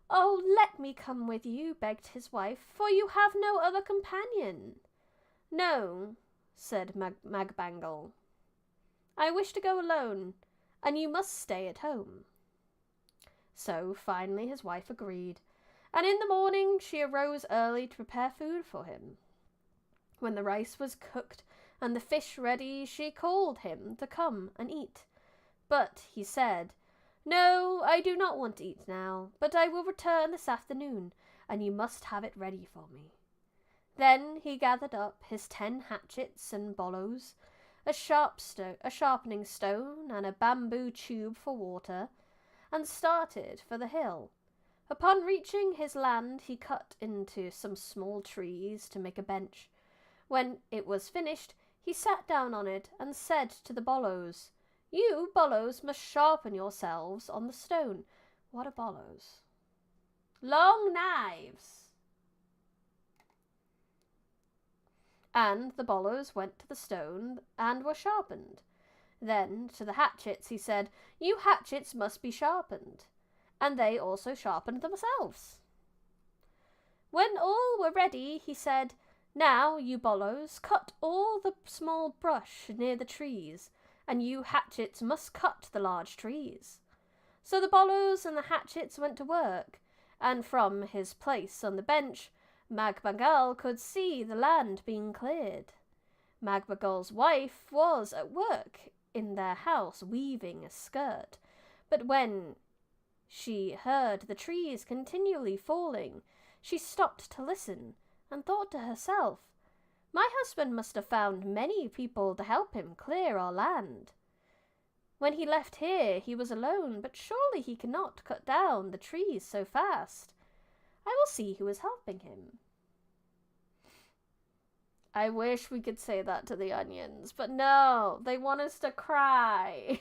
A: "Oh, let me come with you," begged his wife, "for you have no other companion." "No," said Mag Bangal. "I wish to go alone, and you must stay at home." So finally his wife agreed, and in the morning she arose early to prepare food for him. When the rice was cooked and the fish ready, she called him to come and eat. But he said, "No, I do not want to eat now, but I will return this afternoon, and you must have it ready for me." Then he gathered up his 10 hatchets and bollos, a sharpening stone, and a bamboo tube for water, and started for the hill. Upon reaching his land, he cut into some small trees to make a bench. When it was finished, he sat down on it and said to the bollos, "You, bollos, must sharpen yourselves on the stone." What are bollos? Long knives. And the bollos went to the stone and were sharpened. Then to the hatchets he said, "You hatchets must be sharpened." And they also sharpened themselves. When all were ready, he said, "Now, you bollos, cut all the small brush near the trees, and you hatchets must cut the large trees." So the bollos and the hatchets went to work, and from his place on the bench, Mag Bangal could see the land being cleared. Mag Bangal's wife was at work in their house weaving a skirt, but when she heard the trees continually falling, she stopped to listen and thought to herself, "My husband must have found many people to help him clear our land. When he left here, he was alone, but surely he cannot cut down the trees so fast. I will see who is helping him." I wish we could say that to the onions, but no, they want us to cry.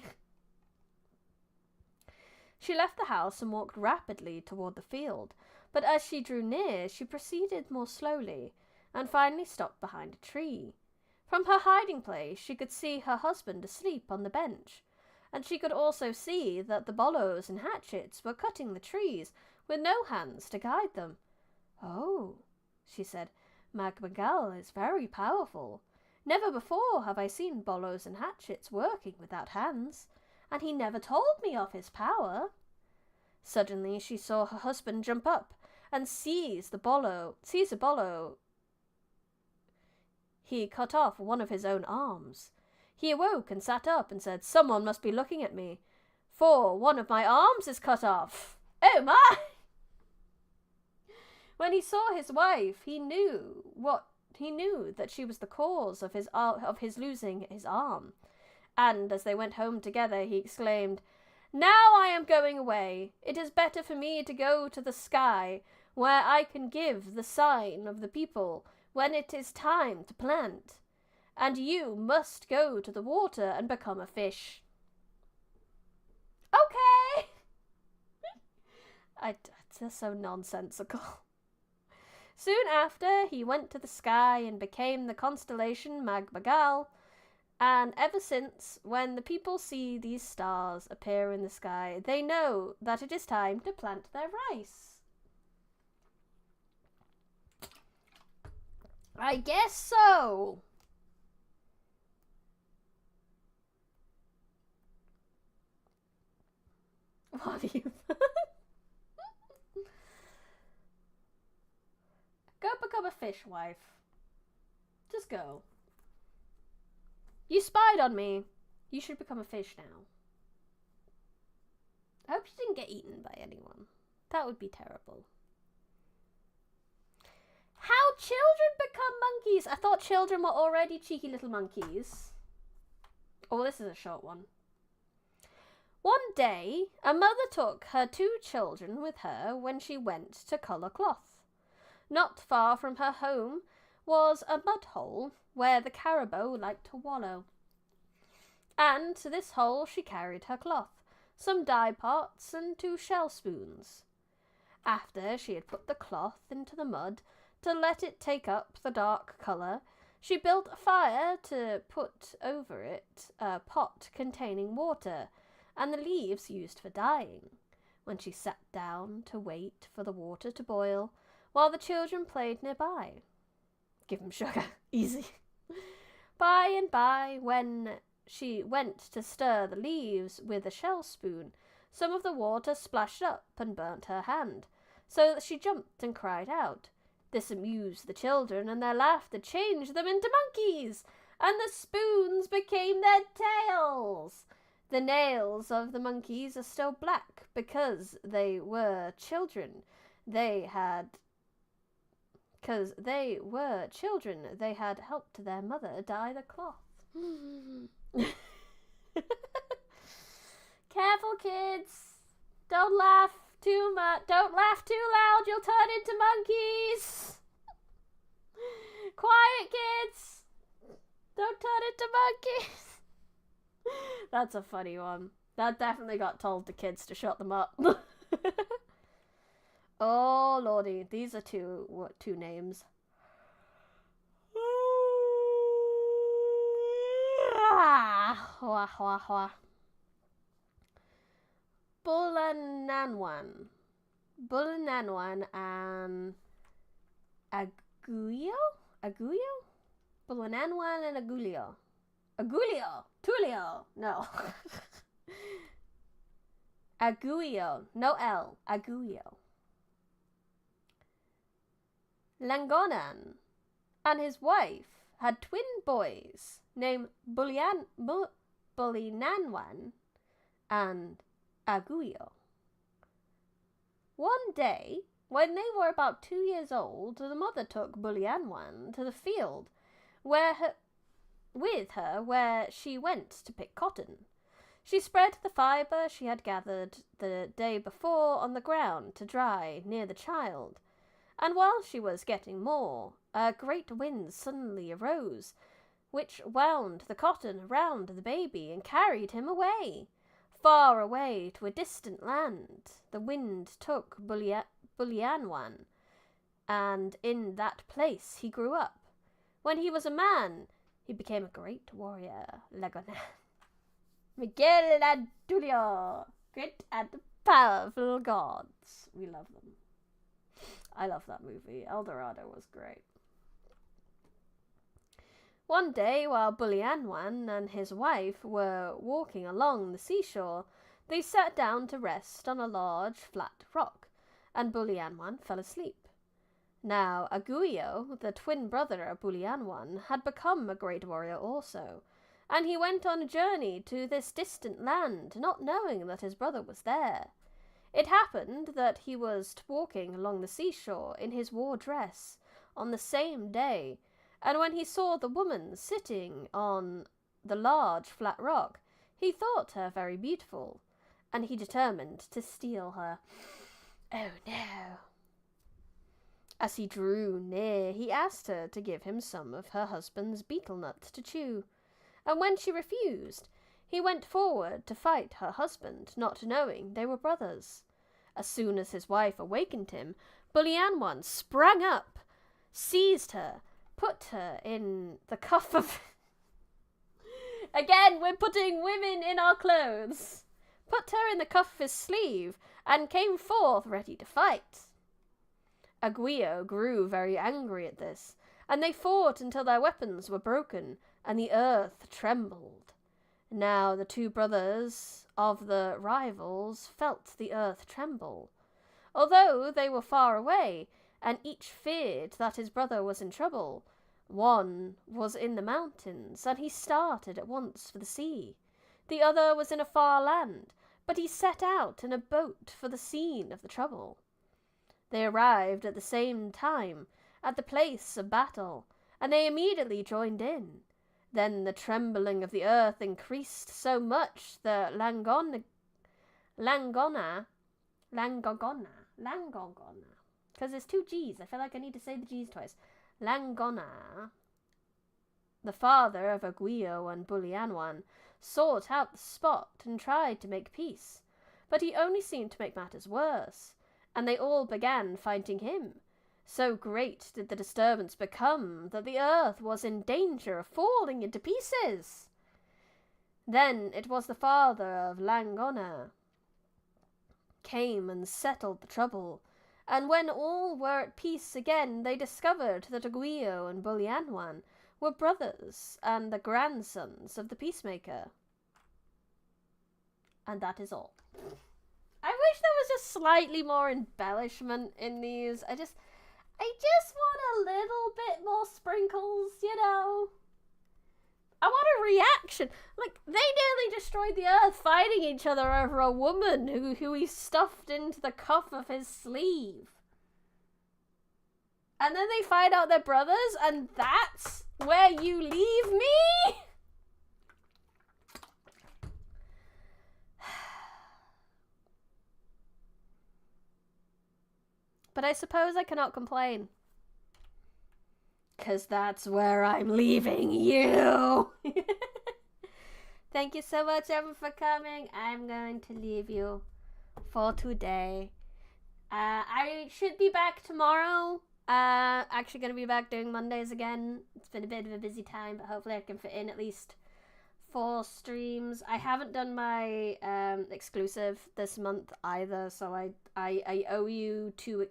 A: She left the house and walked rapidly toward the field, but as she drew near, she proceeded more slowly, and finally stopped behind a tree. From her hiding place, she could see her husband asleep on the bench, and she could also see that the bollos and hatchets were cutting the trees with no hands to guide them. "Oh," she said, "Magmagal is very powerful. Never before have I seen bollos and hatchets working without hands, and he never told me of his power." Suddenly she saw her husband jump up and seize a bollo. He cut off one of his own arms. He awoke and sat up and said, "Someone must be looking at me, for one of my arms is cut off. Oh my!" When he saw his wife, he knew that she was the cause of his losing his arm. And as they went home together, he exclaimed, "Now I am going away. It is better for me to go to the sky, where I can give the sign of the people when it is time to plant. And you must go to the water and become a fish." Okay! It's so nonsensical. Soon after, he went to the sky and became the constellation Magmagal, and ever since, when the people see these stars appear in the sky, they know that it is time to plant their rice. I guess so. What do you... Go become a fish, wife. Just go. You spied on me. You should become a fish now. I hope you didn't get eaten by anyone. That would be terrible. How children become monkeys. I thought children were already cheeky little monkeys. Oh, this is a short one. One day, a mother took her 2 children with her when she went to colour cloth. Not far from her home was a mud hole where the caribou liked to wallow. And to this hole she carried her cloth, some dye pots and 2 shell spoons. After she had put the cloth into the mud to let it take up the dark colour, she built a fire to put over it a pot containing water and the leaves used for dyeing. When she sat down to wait for the water to boil, while the children played nearby. Give 'em sugar. Easy. By and by, when she went to stir the leaves with a shell spoon, some of the water splashed up and burnt her hand, so that she jumped and cried out. This amused the children, and their laughter changed them into monkeys, and the spoons became their tails. The nails of the monkeys are still black because they were children. They had helped their mother dye the cloth. Careful, kids. Don't laugh too much. Don't laugh too loud. You'll turn into monkeys. Quiet, kids. Don't turn into monkeys. That's a funny one. That definitely got told to kids to shut them up. Oh, lordy. These are two names. Bulananwan and Aguyo? Bulananwan and Agulio. Tulio. No. Aguyo. No L. Aguyo. Langonan and his wife had twin boys named Bulinanwan and Aguyo. One day, when they were about 2 years old, the mother took Bulianwan to the field with her where she went to pick cotton. She spread the fibre she had gathered the day before on the ground to dry near the child, and while she was getting more, a great wind suddenly arose, which wound the cotton around the baby and carried him away, far away to a distant land. The wind took Bulianwan, and in that place he grew up. When he was a man, He became a great warrior, Lagonan. Miguel and Julio, great and powerful gods. We love them. I love that movie. El Dorado was great. One day, while Bulianwan and his wife were walking along the seashore, they sat down to rest on a large, flat rock, and Bulianwan fell asleep. Now, Aguio, the twin brother of Bulianwan, had become a great warrior also, and he went on a journey to this distant land, not knowing that his brother was there. It happened that he was walking along the seashore in his war dress on the same day, and when he saw the woman sitting on the large flat rock, he thought her very beautiful, and he determined to steal her. Oh no! As he drew near, he asked her to give him some of her husband's betel nut to chew, and when she refused, he went forward to fight her husband, not knowing they were brothers. As soon as his wife awakened him, Bulianwan sprang up, seized her, put her in the cuff of... Again, we're putting women in our clothes. Put her in the cuff of his sleeve, and came forth ready to fight. Aguio grew very angry at this, and they fought until their weapons were broken, and the earth trembled. Now the two brothers of the rivals felt the earth tremble. Although they were far away, and each feared that his brother was in trouble, one was in the mountains, and he started at once for the sea. The other was in a far land, but he set out in a boat for the scene of the trouble. They arrived at the same time at the place of battle, and they immediately joined in. Then the trembling of the earth increased so much that Langona, because there's two G's. I feel like I need to say the G's twice. Langona, the father of Aguio and Bulianwan, sought out the spot and tried to make peace, but he only seemed to make matters worse, and they all began fighting him. So great did the disturbance become that the earth was in danger of falling into pieces. Then it was the father of Langona came and settled the trouble, and when all were at peace again, they discovered that Aguio and Bulianwan were brothers and the grandsons of the peacemaker. And that is all. I wish there was just slightly more embellishment in these. I just want a little bit more sprinkles, you know. I want a reaction. Like, they nearly destroyed the earth fighting each other over a woman who he stuffed into the cuff of his sleeve. And then they find out they're brothers, and that's where you leave me? But I suppose I cannot complain. 'Cause that's where I'm leaving you. Thank you so much, everyone, for coming. I'm going to leave you for today. I should be back tomorrow. Actually going to be back doing Mondays again. It's been a bit of a busy time, but hopefully I can fit in at least 4 streams. I haven't done my exclusive this month either, so I owe you 2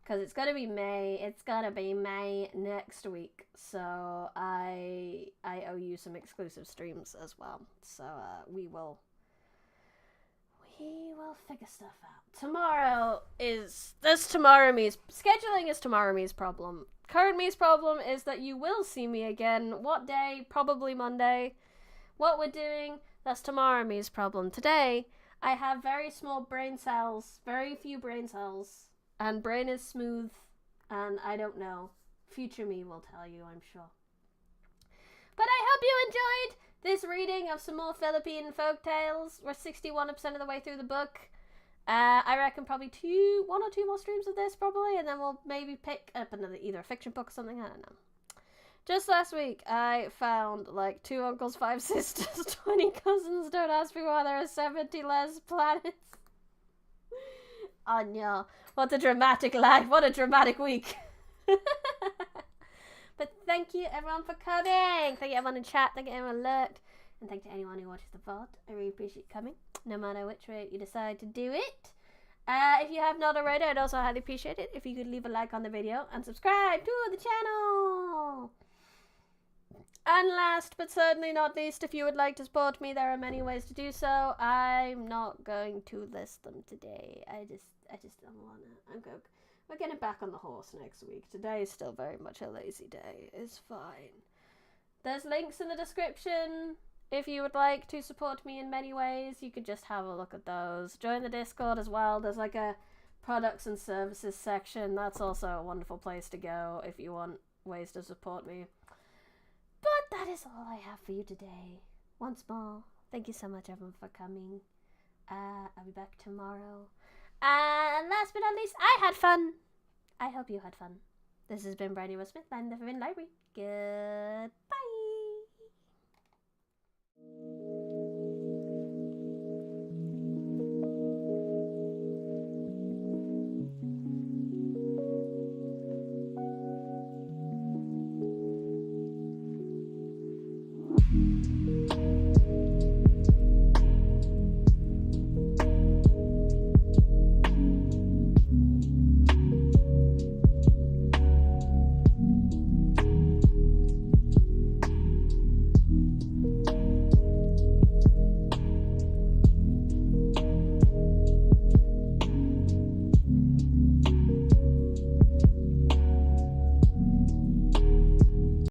A: because it's gonna be May. It's gonna be May next week, so I owe you some exclusive streams as well. So we will figure stuff out. Tomorrow me's scheduling is tomorrow me's problem. Current me's problem is that you will see me again. What day? Probably Monday. What we're doing, that's tomorrow me's problem. Today, I have very small brain cells, very few brain cells, and brain is smooth, and I don't know. Future me will tell you, I'm sure. But I hope you enjoyed this reading of some more Philippine folk tales. We're 61% of the way through the book. I reckon probably 1 or 2 more streams of this, probably, and then we'll maybe pick up another, either a fiction book or something, I don't know. Just last week, I found, 2 uncles, 5 sisters, 20 cousins. Don't ask me why there are 70 less planets. Anya, what a dramatic life. What a dramatic week. But thank you everyone for coming. Thank you everyone in chat. Thank you everyone lurked. And thank you to anyone who watches the VOD. I really appreciate you coming, no matter which way you decide to do it. If you have not already, I'd also highly appreciate it if you could leave a like on the video and subscribe to the channel. And last but certainly not least, if you would like to support me, there are many ways to do so. I'm not going to list them today. I just don't want to. We're getting back on the horse next week. Today is still very much a lazy day. It's fine. There's links in the description. If you would like to support me in many ways, you could just have a look at those. Join the Discord as well. There's like a products and services section. That's also a wonderful place to go if you want ways to support me. But that is all I have for you today. Once more, thank you so much everyone for coming. I'll be back tomorrow. And last but not least, I had fun. I hope you had fun. This has been Brady Smith. I'm the Forbidden Library. Goodbye.